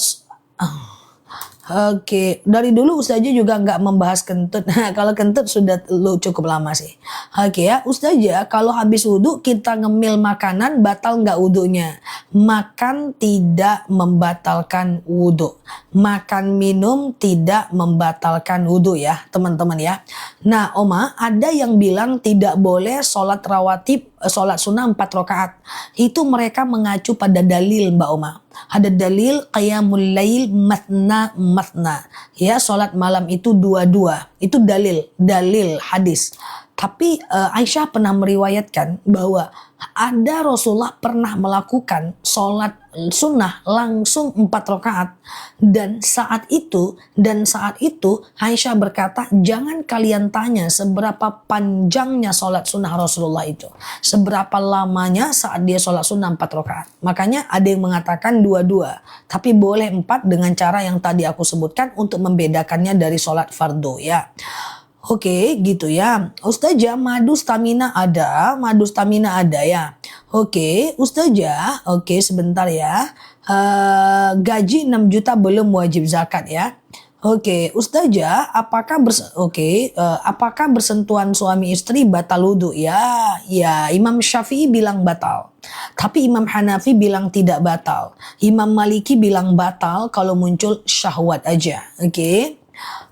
Oke, dari dulu Ustazah juga nggak membahas kentut. Nah, kalau kentut sudah cukup lama sih. Oke ya, Ustazah, kalau habis wudhu kita ngemil makanan batal nggak wudhunya? Makan tidak membatalkan wudhu. Makan minum tidak membatalkan wudhu ya, teman-teman ya. Nah, Oma, ada yang bilang tidak boleh sholat rawatib, sholat sunnah 4 rakaat. Itu mereka mengacu pada dalil Mbak Oma. Ada dalil qiyamul lail matna. Ya, sholat malam itu 2-2. Itu dalil hadis. Tapi Aisyah pernah meriwayatkan bahwa ada Rasulullah pernah melakukan sholat sunnah langsung 4 rakaat. Dan saat itu Aisyah berkata, jangan kalian tanya seberapa panjangnya sholat sunnah Rasulullah itu. Seberapa lamanya saat dia sholat sunnah 4 rakaat. Makanya ada yang mengatakan 2-2. Tapi boleh 4 dengan cara yang tadi aku sebutkan untuk membedakannya dari sholat fardu ya. Oke, gitu ya. Ustazah, madu stamina ada ya. Oke, Ustazah, oke sebentar ya. Gaji 6 juta belum wajib zakat ya. Oke, Ustazah, apakah bersentuhan suami istri batal wudu? Ya, Imam Syafi'i bilang batal. Tapi Imam Hanafi bilang tidak batal. Imam Maliki bilang batal kalau muncul syahwat aja. Oke.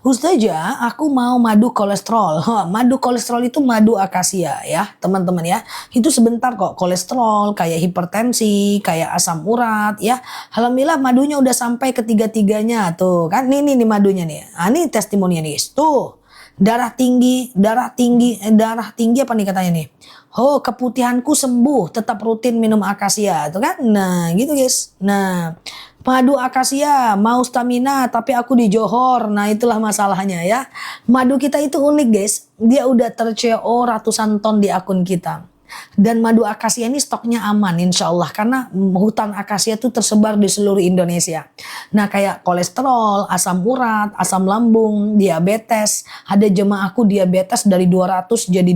Ustazah, aku mau madu kolesterol. Madu kolesterol itu madu akasia ya, teman-teman ya. Itu sebentar kok, kolesterol, kayak hipertensi, kayak asam urat ya. Alhamdulillah madunya udah sampai ke 3-3-nya tuh kan. Nih madunya nih. Ini testimoninya nih guys. Tuh. Darah tinggi apa nih katanya nih? Oh, keputihanku sembuh, tetap rutin minum akasia, tuh kan? Nah, gitu guys. Nah, madu akasia mau stamina tapi aku di Johor. Nah, itulah masalahnya ya. Madu kita itu unik guys. Dia udah ter-CO ratusan ton di akun kita. Dan madu akasia ini stoknya aman insya Allah. Karena hutan akasia itu tersebar di seluruh Indonesia. Nah kayak kolesterol, asam urat, asam lambung, diabetes. Ada jemaahku diabetes dari 200 jadi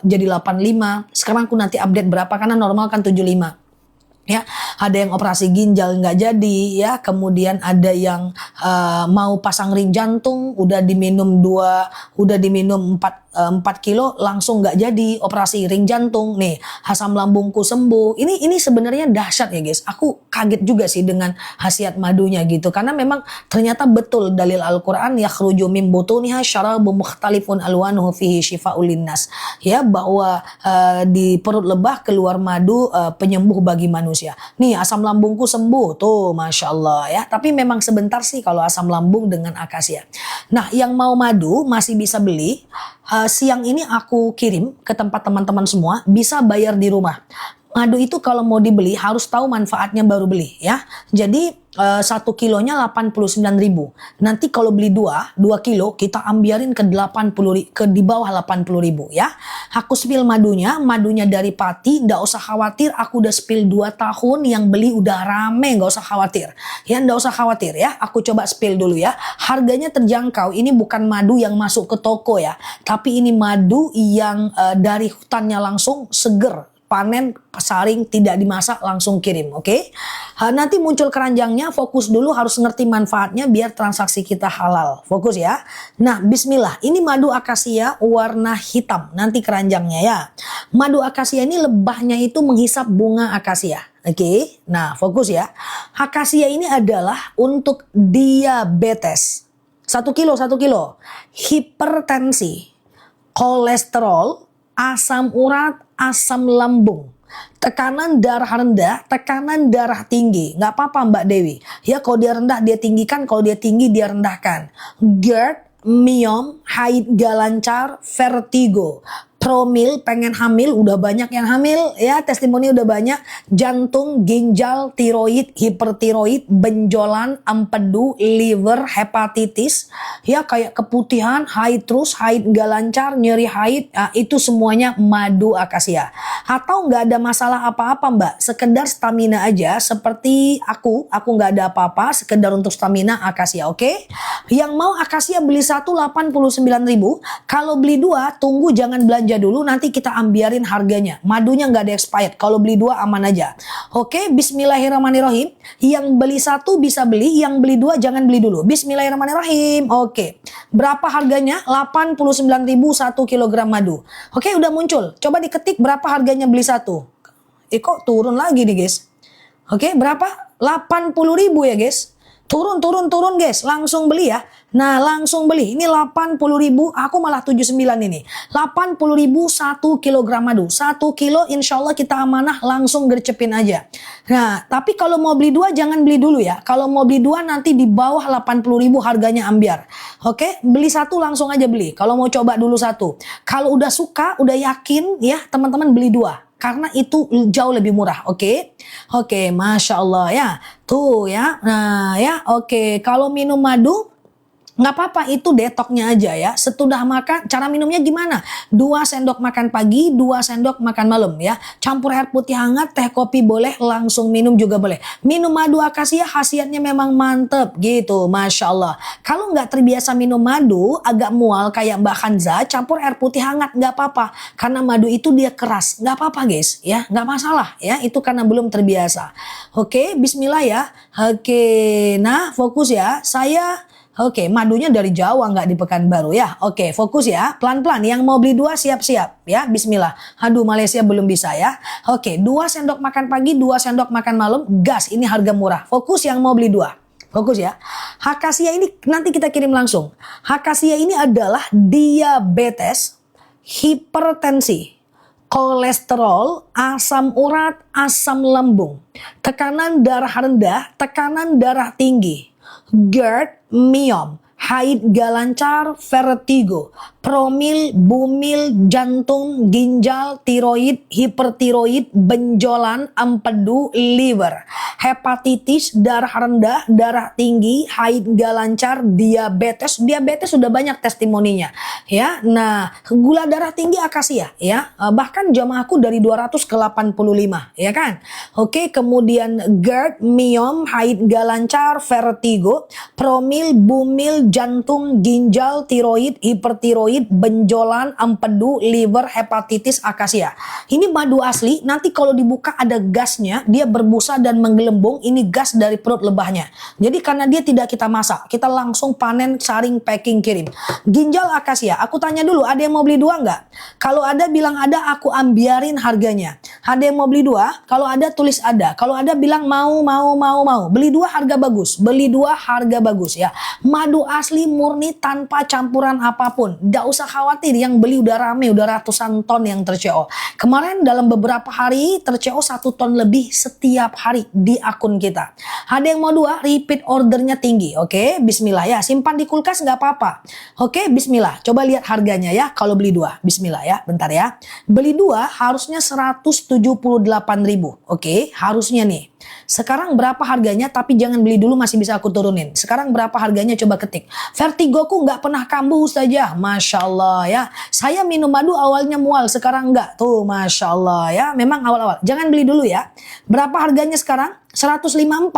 85. Sekarang aku nanti update berapa karena normal kan 75. Ya, ada yang operasi ginjal nggak jadi, ya. Kemudian ada yang mau pasang ring jantung, udah diminum 4 kilo langsung nggak jadi operasi ring jantung. Nih, asam lambungku sembuh. Ini sebenarnya dahsyat ya guys. Aku kaget juga sih dengan khasiat madunya gitu. Karena memang ternyata betul dalil Al-Qur'an yakhruju min butuniha syarabun mukhtalifun alwanuhu fihi syifaa'ul linnas. Ya, bahwa di perut lebah keluar madu penyembuh bagi manusia. Nih asam lambungku sembuh tuh Masya Allah ya. Tapi memang sebentar sih kalau asam lambung dengan akasia. Nah yang mau madu masih bisa beli. Siang ini aku kirim ke tempat teman-teman semua. Bisa bayar di rumah. Madu itu kalau mau dibeli harus tahu manfaatnya baru beli ya. Jadi 1 kilonya 89.000. Nanti kalau beli 2 kilo kita ambiarin ke di bawah 80.000 ya. Aku spill madunya dari Pati, nggak usah khawatir. Aku udah spill 2 tahun, yang beli udah rame, nggak usah khawatir. Ya nggak usah khawatir ya. Aku coba spill dulu ya. Harganya terjangkau. Ini bukan madu yang masuk ke toko ya, tapi ini madu yang dari hutannya langsung seger. Panen, saring, tidak dimasak, langsung kirim, oke? Nanti muncul keranjangnya, fokus dulu, harus ngerti manfaatnya biar transaksi kita halal. Fokus ya. Nah, bismillah. Ini madu akasia warna hitam, nanti keranjangnya ya. Madu akasia ini lebahnya itu menghisap bunga akasia. Oke, nah fokus ya. Akasia ini adalah untuk diabetes. 1 kilo, hipertensi, kolesterol, asam urat, asam lambung, tekanan darah rendah, tekanan darah tinggi. Nggak apa-apa Mbak Dewi. Ya kalau dia rendah dia tinggikan, kalau dia tinggi dia rendahkan. GERD, myom, haid gak lancar, vertigo. Promil, pengen hamil, udah banyak yang hamil ya, testimoni udah banyak. Jantung, ginjal, tiroid, hipertiroid, benjolan, empedu, liver, hepatitis ya, kayak keputihan, haid terus, haid gak lancar, nyeri haid, itu semuanya madu akasia. Atau nggak ada masalah apa-apa Mbak, sekedar stamina aja seperti aku nggak ada apa-apa, sekedar untuk stamina akasia, oke? Yang mau akasia beli 89.000, kalau beli 2 tunggu, jangan belanja dulu, nanti kita ambiarin harganya. Madunya nggak ada expired. Kalau beli 2 aman aja. Oke, bismillahirrahmanirrahim. Yang beli 1 bisa beli, yang beli 2 jangan beli dulu. Bismillahirrahmanirrahim. Oke. Berapa harganya? 89.000 1 kilogram madu. Oke, udah muncul. Coba diketik berapa harganya beli 1. Kok turun lagi nih, guys. Oke, berapa? 80.000 ya, guys. Turun guys, langsung beli ya. Nah langsung beli, ini 80.000, aku malah 79 ini. 80.000 1 kilogram madu. 1 kilo insya Allah kita amanah, langsung gercepin aja. Nah tapi kalau mau beli 2 jangan beli dulu ya. Kalau mau beli 2 nanti di bawah 80.000 harganya ambiar. Oke, beli 1 langsung aja beli. Kalau mau coba dulu 1. Kalau udah suka, udah yakin ya teman-teman beli 2. Karena itu jauh lebih murah, oke? Oke, Masya Allah ya. Tuh ya, nah ya, oke. Kalau minum madu, nggak apa-apa, itu detoknya aja ya. Setelah makan, cara minumnya gimana? 2 sendok makan pagi, 2 sendok makan malam ya. Campur air putih hangat, teh kopi boleh, langsung minum juga boleh. Minum madu akasia khasiatnya memang mantep gitu, Masya Allah. Kalau nggak terbiasa minum madu, agak mual kayak Mbak Hanza, campur air putih hangat, nggak apa-apa. Karena madu itu dia keras, nggak apa-apa guys ya, nggak masalah ya. Itu karena belum terbiasa. Oke, bismillah ya. Oke, nah fokus ya. Oke, madunya dari Jawa, nggak di Pekanbaru ya. Oke, fokus ya, pelan-pelan. Yang mau beli 2 siap-siap ya, bismillah. Aduh, Malaysia belum bisa ya. Oke, 2 sendok makan pagi, 2 sendok makan malam, gas. Ini harga murah. Fokus yang mau beli 2. Fokus ya. Akasia ini nanti kita kirim langsung. Akasia ini adalah diabetes, hipertensi, kolesterol, asam urat, asam lambung, tekanan darah rendah, tekanan darah tinggi, GERD, myom, haid gak lancar, vertigo, promil, bumil, jantung, ginjal, tiroid, hipertiroid, benjolan, empedu, liver, hepatitis, darah rendah, darah tinggi, haid gak lancar, diabetes. Diabetes sudah banyak testimoninya ya. Nah, gula darah tinggi akasia ya. Bahkan jamaahku dari 200 ke 85 ya kan. Oke, kemudian GERD, miom, haid gak lancar, vertigo, promil, bumil, jantung, ginjal, tiroid, hipertiroid, benjolan, empedu, liver, hepatitis, akasia. Ini madu asli, nanti kalau dibuka ada gasnya, dia berbusa dan menggelembung, ini gas dari perut lebahnya. Jadi karena dia tidak kita masak, kita langsung panen, saring, packing, kirim. Ginjal akasia, aku tanya dulu, ada yang mau beli 2 nggak? Kalau ada bilang ada, aku ambiarin harganya. Ada yang mau beli 2? Kalau ada tulis ada. Kalau ada bilang mau. Beli 2 harga bagus. Beli 2 harga bagus ya. Madu asli murni tanpa campuran apapun. Nggak usah khawatir, yang beli udah rame, udah ratusan ton yang ter-CO. Kemarin dalam beberapa hari ter-CO 1 ton lebih setiap hari di akun kita. Ada yang mau 2, repeat ordernya tinggi. Oke, bismillah ya. Simpan di kulkas nggak apa-apa. Oke, bismillah. Coba lihat harganya ya kalau beli 2. Bismillah ya, bentar ya. Beli 2 harusnya 178.000. Oke, harusnya nih. Sekarang berapa harganya, tapi jangan beli dulu, masih bisa aku turunin. Sekarang berapa harganya, coba ketik. Vertigoku nggak pernah kambuh saja. Masya Allah ya. Saya minum madu awalnya mual, sekarang enggak. Tuh, Masya Allah ya. Memang awal-awal. Jangan beli dulu ya. Berapa harganya sekarang? 154,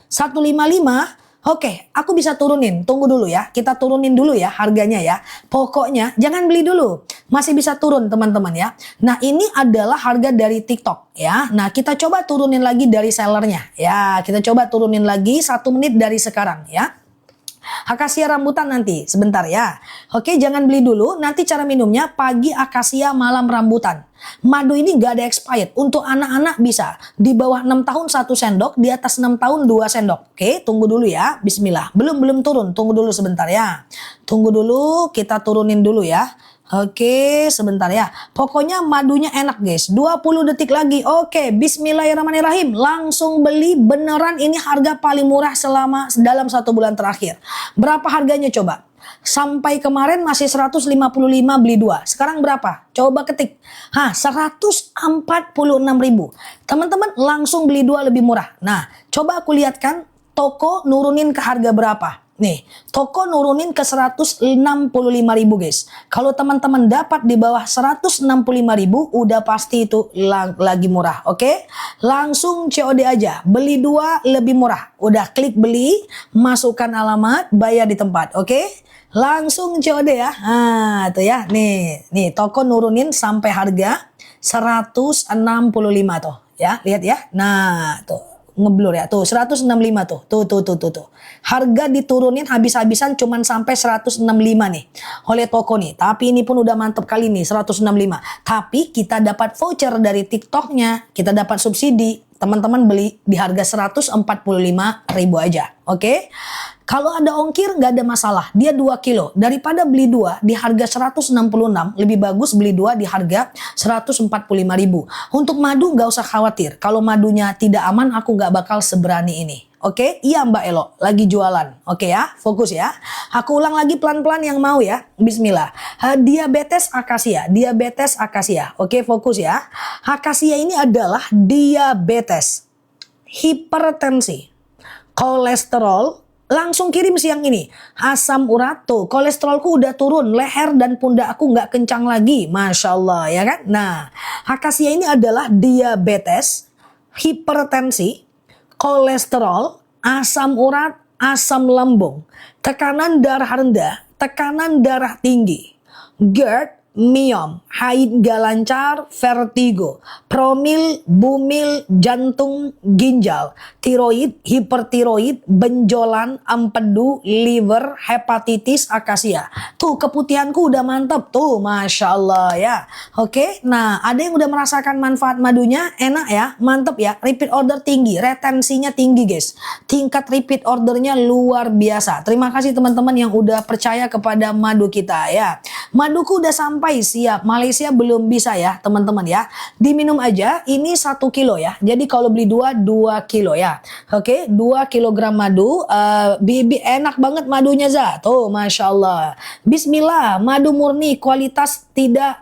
155. Oke, aku bisa turunin. Tunggu dulu ya. Kita turunin dulu ya harganya ya. Pokoknya jangan beli dulu. Masih bisa turun teman-teman ya. Nah, ini adalah harga dari TikTok ya. Nah, kita coba turunin lagi dari sellernya. Ya, kita coba turunin lagi 1 menit dari sekarang ya. Akasia rambutan nanti sebentar ya. Oke, jangan beli dulu. Nanti cara minumnya pagi akasia, malam rambutan. Madu ini gak ada expired. Untuk anak-anak bisa. Di bawah 6 tahun 1 sendok, di atas 6 tahun 2 sendok. Oke, tunggu dulu ya. Bismillah. Belum turun. Tunggu dulu sebentar ya. Tunggu dulu, kita turunin dulu ya. Oke, sebentar ya. Pokoknya madunya enak guys. 20 detik lagi. Oke, bismillahirrahmanirrahim. Langsung beli, beneran ini harga paling murah selama dalam 1 bulan terakhir. Berapa harganya coba? Sampai kemarin masih 155 beli 2. Sekarang berapa? Coba ketik. 146.000. Teman-teman langsung beli 2 lebih murah. Nah, coba aku lihatkan toko nurunin ke harga berapa. Nih, toko nurunin ke 165.000 guys. Kalau teman-teman dapat di bawah 165.000 udah pasti itu lagi murah. Oke? Langsung COD aja. Beli 2 lebih murah. Udah klik beli, masukkan alamat, bayar di tempat. Oke? Langsung COD ya. Nah, tuh ya. Nih toko nurunin sampai harga 165 tuh. Ya, lihat ya. Nah, tuh. Ngeblur ya, tuh 165 tuh. Harga diturunin habis-habisan cuman sampai 165 nih oleh toko nih. Tapi ini pun udah mantep kali nih 165. Tapi kita dapat voucher dari TikToknya, kita dapat subsidi. Teman-teman beli di harga 145.000 aja. Oke? Kalau ada ongkir nggak ada masalah. Dia 2 kilo. Daripada beli 2 di harga 166, lebih bagus beli 2 di harga 145.000. Untuk madu nggak usah khawatir. Kalau madunya tidak aman, aku nggak bakal seberani ini. Oke? Iya Mbak Elo, lagi jualan. Oke ya, fokus ya. Aku ulang lagi pelan-pelan yang mau ya. Bismillah. Diabetes akasia. Diabetes akasia. Oke, fokus ya. Akasia ini adalah diabetes, hipertensi, kolesterol. Langsung kirim siang ini. Asam urat tuh. Kolesterolku udah turun. Leher dan pundak aku nggak kencang lagi. Masya Allah ya kan. Nah, akasia ini adalah diabetes, hipertensi, kolesterol, asam urat, asam lambung, tekanan darah rendah, tekanan darah tinggi, GERD, miom, haid gak lancar, vertigo, promil, bumil, jantung, ginjal, tiroid, hipertiroid, benjolan, empedu, liver, hepatitis, akasia. Tuh keputihanku udah mantap tuh, Masya Allah ya. Oke, nah ada yang udah merasakan manfaat madunya, enak ya, mantep ya. Repeat order tinggi, retensinya tinggi guys. Tingkat repeat ordernya luar biasa. Terima kasih teman-teman yang udah percaya kepada madu kita ya. Maduku udah sampai, siap. Malaysia belum bisa ya teman-teman ya. Diminum aja, ini 1 kilo ya. Jadi kalau beli 2 kilo ya. Oke, 2 kilogram madu. Bibi enak banget madunya Za. Tuh, Masya Allah. Bismillah, madu murni, kualitas tidak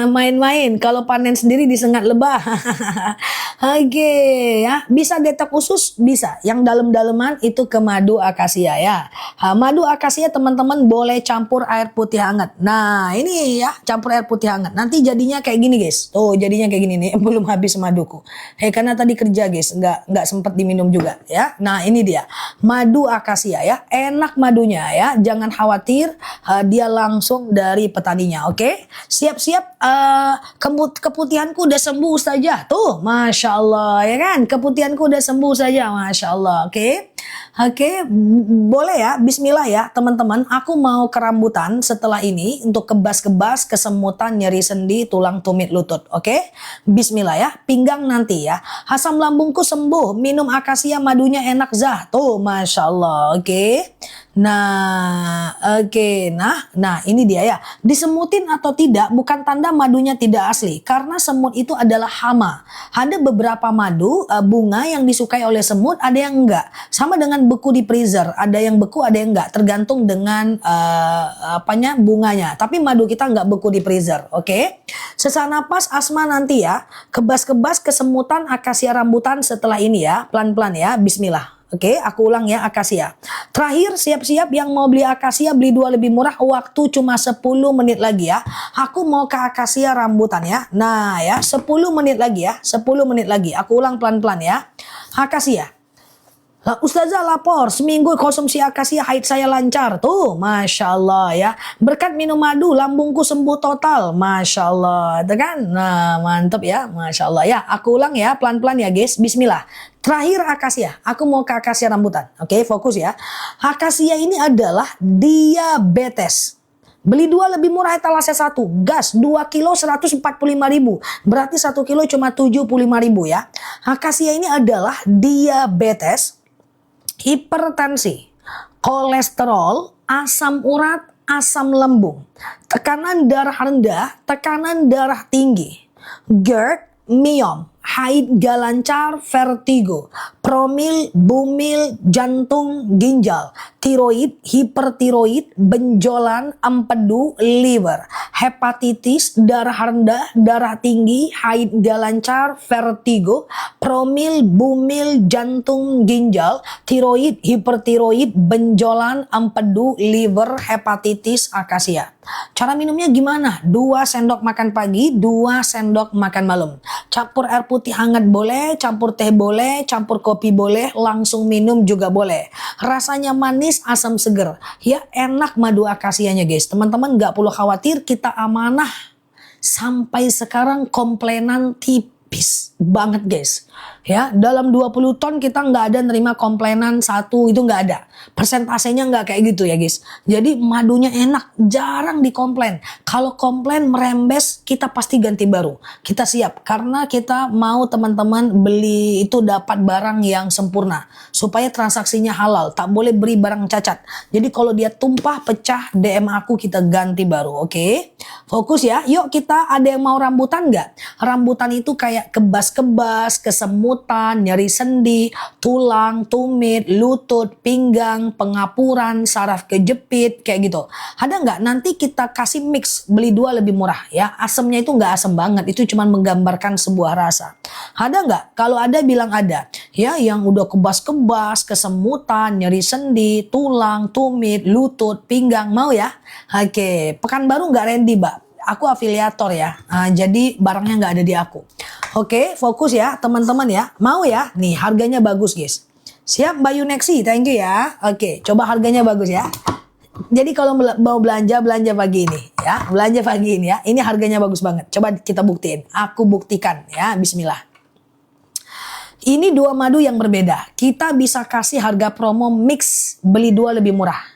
main-main. Kalau panen sendiri disengat lebah. Oke ya, bisa detok usus, bisa. Yang dalam-daleman itu ke madu akasia ya. Madu akasia teman-teman boleh campur air putih hangat. Nah ini ya, campur air putih hangat. Nanti jadinya kayak gini guys. Tuh jadinya kayak gini nih. Belum habis maduku. Karena tadi kerja guys, nggak sempet diminum juga ya. Nah ini dia madu akasia ya. Enak madunya ya. Jangan khawatir, dia langsung dari petaninya. Oke, siap-siap. Keputihanku udah sembuh saja. Tuh, Masya Allah ya kan, keputihanku udah sembuh saja, Masya Allah. Oke, boleh ya, bismillah ya teman-teman. Aku mau ke rambutan setelah ini untuk kebas-kebas, kesemutan, nyeri sendi, tulang tumit, lutut. Oke, bismillah ya, pinggang nanti ya. Asam lambungku sembuh, minum akasia madunya enak Zah. Tuh, Masya Allah. Oke. Nah, nah ini dia ya. Disemutin atau tidak bukan tanda madunya tidak asli, karena semut itu adalah hama. Ada beberapa madu bunga yang disukai oleh semut, ada yang enggak. Sama dengan beku di freezer, ada yang beku, ada yang enggak, tergantung dengan bunganya. Tapi madu kita enggak beku di freezer, oke? Sesak napas, asma nanti ya. Kebas-kebas, kesemutan, akasia rambutan setelah ini ya, pelan-pelan ya. Bismillah. Oke, aku ulang ya, akasia. Terakhir, siap-siap yang mau beli akasia, beli 2 lebih murah, waktu cuma 10 menit lagi ya. Aku mau ke akasia rambutan ya. Nah ya, 10 menit lagi ya, 10 menit lagi. Aku ulang pelan-pelan ya. Akasia. Ustazah lapor, seminggu konsumsi akasia haid saya lancar. Tuh, Masya Allah ya. Berkat minum madu, lambungku sembuh total. Masya Allah, itu kan? Nah, mantep ya, Masya Allah ya. Aku ulang ya, pelan-pelan ya guys. Bismillah. Terakhir akasia, aku mau ke akasia rambutan. Oke, fokus ya. Akasia ini adalah diabetes. Beli 2 lebih murah etalase 1. Gas 2 kilo 145.000. Berarti 1 kilo cuma 75.000 ya. Akasia ini adalah diabetes, hipertensi, kolesterol, asam urat, asam lambung, tekanan darah rendah, tekanan darah tinggi, GERD, miom, haid gak lancar, vertigo, promil, bumil, jantung, ginjal, tiroid, hipertiroid, benjolan, empedu, liver, hepatitis, darah rendah, darah tinggi, haid gak lancar, vertigo, promil, bumil, jantung, ginjal, tiroid, hipertiroid, benjolan, empedu, liver, hepatitis, akasia. Cara minumnya gimana? 2 sendok makan pagi, 2 sendok makan malam. Campur air putih hangat boleh, campur teh boleh, campur kopi boleh, langsung minum juga boleh. Rasanya manis, asam seger. Ya enak madu akasianya guys. Teman-teman gak perlu khawatir, kita amanah. Sampai sekarang komplainan tipis banget guys. Ya, dalam 20 ton kita nggak ada nerima komplainan 1, itu nggak ada. Persentasenya nggak kayak gitu ya guys. Jadi madunya enak, jarang dikomplain. Kalau komplain merembes, kita pasti ganti baru. Kita siap, karena kita mau teman-teman beli itu dapat barang yang sempurna. Supaya transaksinya halal, tak boleh beri barang cacat. Jadi kalau dia tumpah, pecah, DM aku, kita ganti baru, oke? Fokus ya, yuk kita ada yang mau rambutan nggak? Rambutan itu kayak kebas-kebas, kesemutan, nyeri sendi, tulang, tumit, lutut, pinggang, pengapuran, saraf kejepit, kayak gitu. Ada nggak? Nanti kita kasih mix, beli 2 lebih murah ya. Asemnya itu nggak asem banget, itu cuma menggambarkan sebuah rasa. Ada nggak? Kalau ada bilang ada. Ya, yang udah kebas-kebas, kesemutan, nyeri sendi, tulang, tumit, lutut, pinggang, mau ya? Oke, Pekanbaru nggak Randy, Mbak. Aku afiliator ya, jadi barangnya nggak ada di aku. Oke, fokus ya teman-teman ya. Mau ya? Nih harganya bagus guys. Siap Mbak Yuneksi, thank you ya. Oke, coba harganya bagus ya. Jadi kalau mau belanja pagi ini ya. Belanja pagi ini ya. Ini harganya bagus banget. Coba kita buktiin. Aku buktikan ya, bismillah. Ini 2 madu yang berbeda. Kita bisa kasih harga promo mix, beli 2 lebih murah.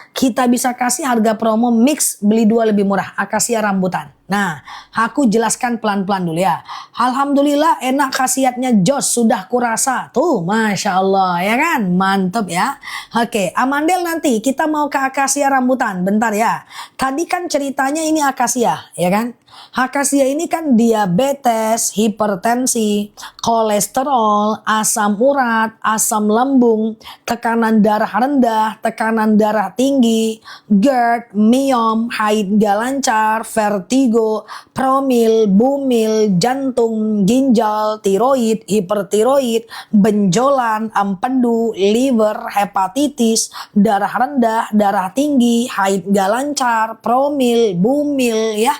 Kita bisa kasih harga promo mix, beli 2 lebih murah, akasia rambutan. Nah, aku jelaskan pelan-pelan dulu ya. Alhamdulillah enak khasiatnya jos sudah kurasa. Tuh, Masya Allah ya kan? Mantep ya. Oke, Amandel nanti kita mau ke akasia rambutan. Bentar ya. Tadi kan ceritanya ini akasia ya kan? Akasia ini kan diabetes, hipertensi, kolesterol, asam urat, asam lambung, tekanan darah rendah, tekanan darah tinggi, GERD, miom, haid gak lancar, vertigo, promil, bumil, jantung, ginjal, tiroid, hipertiroid, benjolan, empedu, liver, hepatitis, darah rendah, darah tinggi, haid gak lancar, promil, bumil ya.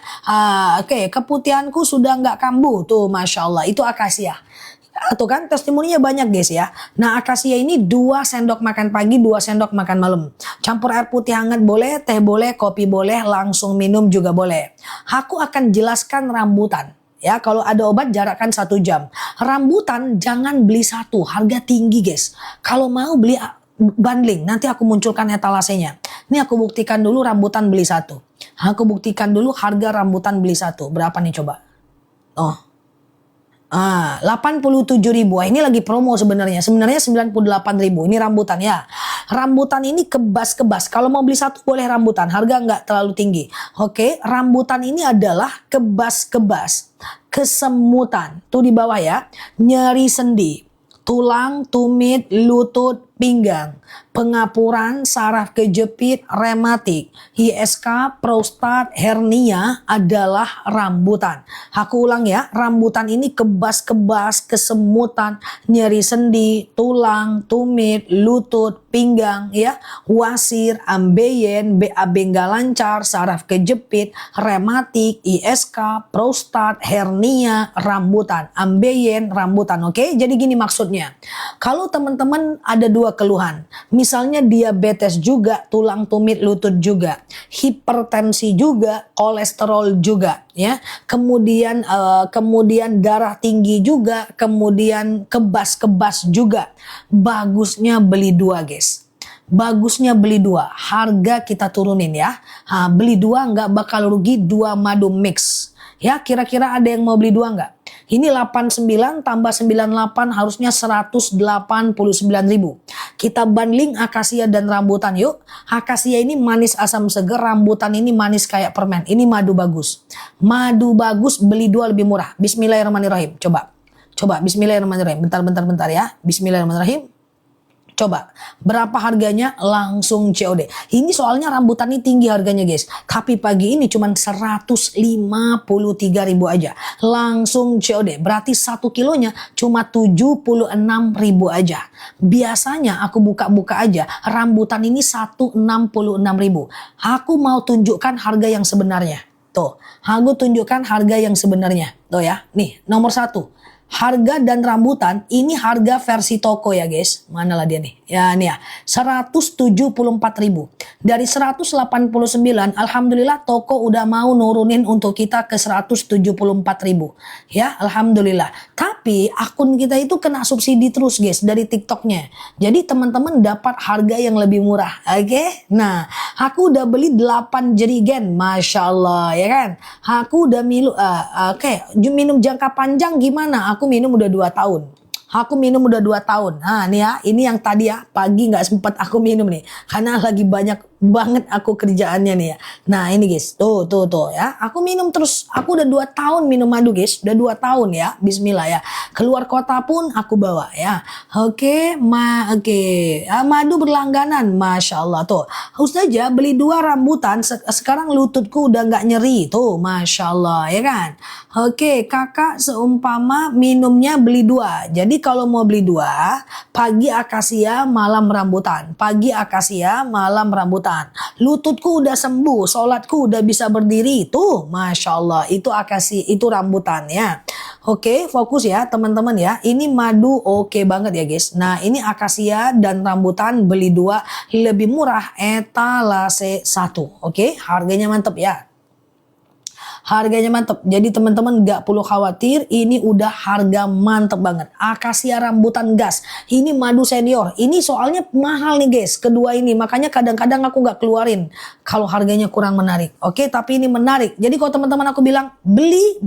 Oke, keputihanku sudah nggak kambuh tuh, Masya Allah, itu akasia. Tuh kan testimoninya banyak guys ya. Nah, akasia ini 2 sendok makan pagi, 2 sendok makan malam. Campur air putih hangat boleh, teh boleh, kopi boleh, langsung minum juga boleh. Aku akan jelaskan rambutan. Ya, kalau ada obat jarakkan 1 jam. Rambutan jangan beli satu, harga tinggi guys. Kalau mau beli bundling, nanti aku munculkan etalasenya. Ini aku buktikan dulu rambutan beli satu. Aku buktikan dulu harga rambutan beli satu. Berapa nih coba? 87.000. Ini lagi promo sebenarnya. Sebenarnya 98.000. Ini rambutan ya. Rambutan ini kebas-kebas. Kalau mau beli satu boleh rambutan. Harga nggak terlalu tinggi. Oke, rambutan ini adalah kebas-kebas. Kesemutan. Tuh di bawah ya. Nyeri sendi, tulang, tumit, lutut, pinggang, pengapuran, saraf kejepit, rematik, ISK, prostat, hernia adalah rambutan. Aku ulang ya, rambutan ini kebas-kebas, kesemutan, nyeri sendi, tulang, tumit, lutut, pinggang ya, wasir, ambeien, BAB nggak lancar, saraf kejepit, rematik, ISK, prostat, hernia, rambutan, ambeien, rambutan. Oke, jadi gini maksudnya. Kalau teman-teman ada 2 keluhan, misalnya diabetes juga, tulang tumit lutut juga, hipertensi juga, kolesterol juga ya, kemudian darah tinggi juga, kemudian kebas-kebas juga, bagusnya beli 2 guys. Bagusnya beli 2, harga kita turunin ya. Beli 2 nggak bakal rugi, 2 madu mix ya. Kira-kira ada yang mau beli 2 nggak? Ini 89 tambah 98 harusnya 189.000. Kita bundling akasia dan rambutan yuk. Akasia ini manis asam seger, rambutan ini manis kayak permen. Ini madu bagus. Madu bagus beli 2 lebih murah. Bismillahirrahmanirrahim. Coba bismillahirrahmanirrahim. Bentar ya. Bismillahirrahmanirrahim. Coba, berapa harganya? Langsung COD. Ini soalnya rambutan ini tinggi harganya guys. Tapi pagi ini cuma 153.000 aja. Langsung COD. Berarti 1 kilonya cuma 76.000 aja. Biasanya aku buka-buka aja. Rambutan ini 166.000. Aku mau tunjukkan harga yang sebenarnya. Tuh, aku tunjukkan harga yang sebenarnya. Tuh ya, nih nomor 1. Harga dan rambutan ini harga versi toko ya guys. Manalah dia nih. Ya nih ya. 174.000. Dari 189 alhamdulillah toko udah mau nurunin untuk kita ke 174.000. Ya alhamdulillah. Tapi akun kita itu kena subsidi terus guys dari TikToknya. Jadi teman-teman dapat harga yang lebih murah. Oke. Nah aku udah beli 8 jerigen. Masya Allah ya kan. Aku udah minum. Minum jangka panjang gimana? Aku minum udah 2 tahun. Nah nih ya, ini yang tadi ya pagi nggak sempet aku minum nih. Karena lagi banyak banget aku kerjaannya nih ya. Nah ini guys, tuh ya. Aku minum terus, aku udah 2 tahun minum madu guys. Udah 2 tahun ya, bismillah ya. Keluar kota pun aku bawa ya. Oke. Madu berlangganan, Masya Allah tuh. Ustazah beli 2 rambutan, sekarang lututku udah nggak nyeri tuh, Masya Allah ya kan. Oke, kakak seumpama minumnya beli 2. Jadi kalau mau beli 2, pagi akasia, malam rambutan. Lututku udah sembuh, sholatku udah bisa berdiri. Tuh, Masya Allah, itu akasia, itu rambutan ya. Oke, fokus ya teman-teman ya. Ini madu oke banget ya guys. Nah ini akasia dan rambutan beli 2 lebih murah, etalase 1. Oke, harganya mantep ya. Harganya mantep. Jadi teman-teman gak perlu khawatir, ini udah harga mantep banget. Akasia rambutan gas. Ini madu senior. Ini soalnya mahal nih guys, kedua ini. Makanya kadang-kadang aku gak keluarin kalau harganya kurang menarik. Oke, tapi ini menarik. Jadi kalau teman-teman aku bilang beli.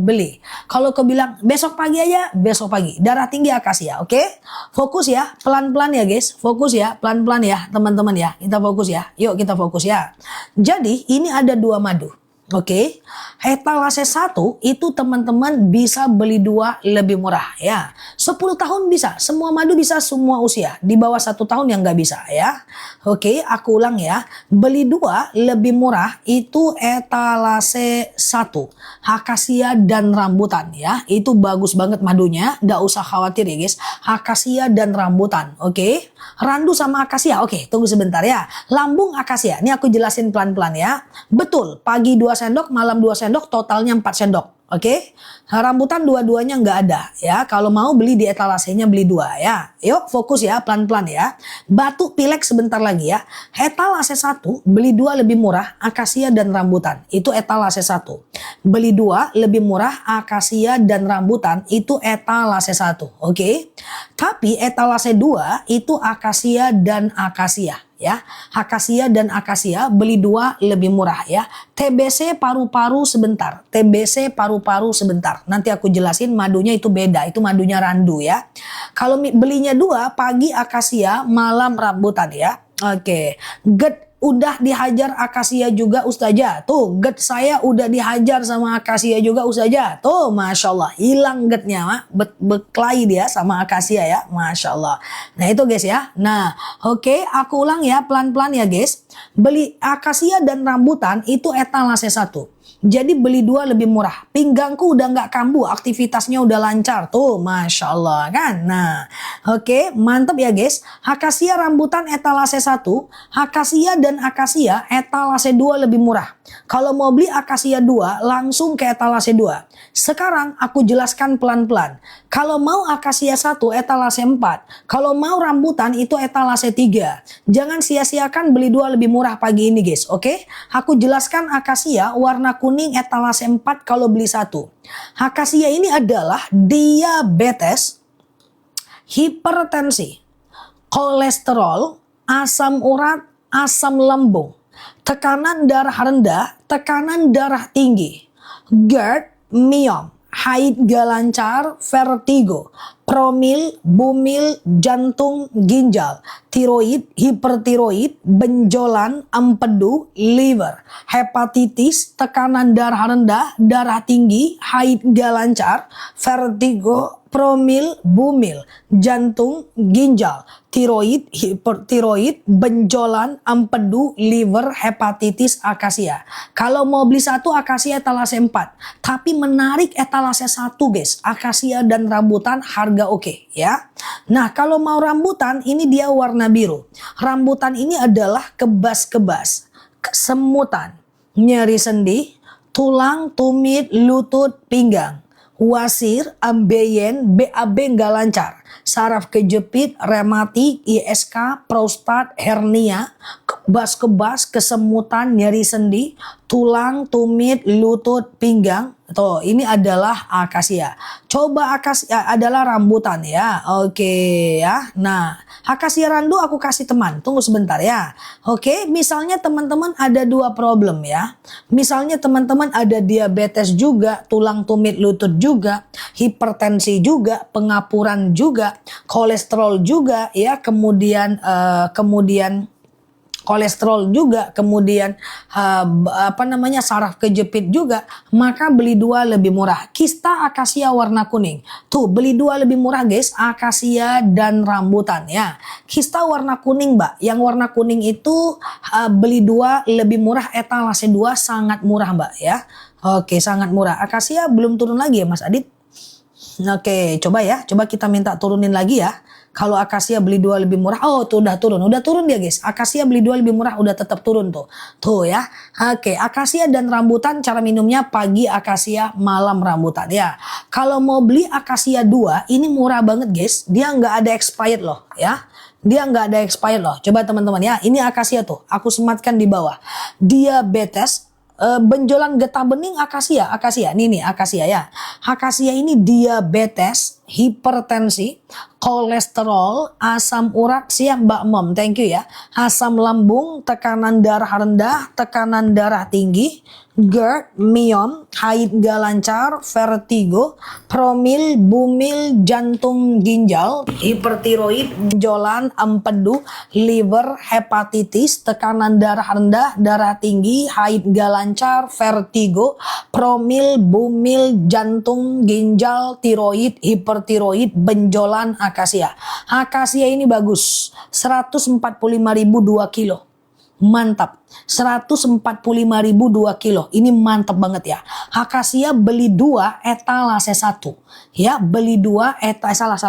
Kalau aku bilang besok pagi aja, besok pagi. Darah tinggi akasia, oke? Fokus ya, pelan-pelan ya guys. Fokus ya, pelan-pelan ya teman-teman ya. Kita fokus ya. Yuk kita fokus ya. Jadi ini ada dua madu. Oke, etalase 1 itu teman-teman bisa beli 2 lebih murah ya. 10 tahun bisa, semua madu bisa semua usia. Di bawah 1 tahun yang nggak bisa ya. Oke, aku ulang ya. Beli 2 lebih murah itu etalase 1. Akasia dan rambutan ya. Itu bagus banget madunya, nggak usah khawatir ya guys. Akasia dan rambutan, oke. Randu sama akasia, oke tunggu sebentar ya. Lambung akasia, ini aku jelasin pelan-pelan ya. Betul, pagi 2 sendok, malam 2 sendok, totalnya 4 sendok. Oke, rambutan dua-duanya nggak ada ya. Kalau mau beli di etalasenya beli 2 ya. Yuk fokus ya, pelan-pelan ya. Batuk pilek sebentar lagi ya. Etalase 1 beli 2 lebih murah, akasia dan rambutan. Itu etalase 1. Beli 2 lebih murah, akasia dan rambutan. Itu etalase 1. Oke. Tapi etalase 2 itu akasia dan akasia. Ya, akasia dan akasia beli 2 lebih murah ya. TBC paru-paru sebentar. TBC paru-paru sebentar. Nanti aku jelasin madunya itu beda. Itu madunya randu ya. Kalau belinya 2 pagi akasia, malam rambutan ya. Oke. GERD udah dihajar akasia juga ustazah. Tuh GERD saya udah dihajar sama akasia juga ustazah. Tuh Masya Allah hilang GERD-nya. Berkelahi dia sama akasia ya. Masya Allah. Nah itu guys ya. Nah oke, aku ulang ya pelan-pelan ya guys. Beli akasia dan rambutan itu etalase 1. Jadi beli 2 lebih murah. Pinggangku udah nggak kambuh, aktivitasnya udah lancar. Tuh, Masya Allah kan. Nah, oke, mantep ya guys. Akasia rambutan etalase 1, akasia dan akasia etalase 2 lebih murah. Kalau mau beli akasia 2, langsung ke etalase 2. Sekarang aku jelaskan pelan-pelan. Kalau mau akasia 1, etalase 4. Kalau mau rambutan itu etalase 3. Jangan sia-siakan beli 2 lebih murah pagi ini guys, oke? Aku jelaskan akasia warna kuning etalase 4 kalau beli 1. Akasia ini adalah diabetes, hipertensi, kolesterol, asam urat, asam lambung, tekanan darah rendah, tekanan darah tinggi, GERD, miom, haid gak lancar, vertigo, promil, bumil, jantung, ginjal, tiroid, hipertiroid, benjolan, empedu, liver, hepatitis, tekanan darah rendah, darah tinggi, haid gak lancar, vertigo, promil, bumil, jantung, ginjal, tiroid, hipertiroid, benjolan, empedu, liver, hepatitis, akasia. Kalau mau beli 1 akasia etalase 4. Tapi menarik etalase 1 guys. Akasia dan rambutan harga oke ya. Nah kalau mau rambutan ini dia warna biru. Rambutan ini adalah kebas-kebas, kesemutan, nyeri sendi, tulang, tumit, lutut, pinggang, wasir, ambeien, BAB nggak lancar, saraf kejepit, rematik, ISK, prostat, hernia, kebas-kebas, kesemutan, nyeri sendi, tulang, tumit, lutut, pinggang. Tuh, ini adalah akasia. Coba akasia adalah rambutan ya. Oke ya. Nah, akasia randu aku kasih teman. Tunggu sebentar ya. Oke, misalnya teman-teman ada 2 problem ya. Misalnya teman-teman ada diabetes juga, tulang tumit lutut juga, hipertensi juga, pengapuran juga, kolesterol juga ya, kemudian kolesterol juga, kemudian saraf kejepit juga, maka beli 2 lebih murah. Kista akasia warna kuning. Tuh, beli 2 lebih murah guys, akasia dan rambutan ya. Kista warna kuning, Mbak. Yang warna kuning itu beli 2 lebih murah, etalase 2 sangat murah, Mbak ya. Oke, sangat murah. Akasia belum turun lagi ya, Mas Adit? Oke, coba ya. Coba kita minta turunin lagi ya. Kalau akasia beli 2 lebih murah, oh tuh udah turun dia guys. Akasia beli 2 lebih murah udah tetap turun tuh. Tuh ya. Oke, akasia dan rambutan cara minumnya pagi akasia, malam rambutan ya. Kalau mau beli akasia 2, ini murah banget guys. Dia nggak ada expired loh ya. Dia nggak ada expired loh. Coba teman-teman ya. Ini akasia tuh. Aku sematkan di bawah. Diabetes, benjolan getah bening akasia, nih akasia ya. Akasia ini diabetes, hipertensi, kolesterol, asam urat, siap Mbak Mom, thank you ya. Asam lambung, tekanan darah rendah, tekanan darah tinggi, GERD, myom, haid gak lancar, vertigo, promil, bumil, jantung, ginjal, hipertiroid, benjolan, empedu, liver, hepatitis, tekanan darah rendah, darah tinggi, haid gak lancar, vertigo, promil, bumil, jantung, ginjal, tiroid, hipertiroid, benjolan, akasia. Akasia ini bagus, 145.000 2 kilo. Mantap, 145.000 2 kilo. Ini mantap banget ya. Akasia beli 2, etalase 1. Ya, beli 2, salah.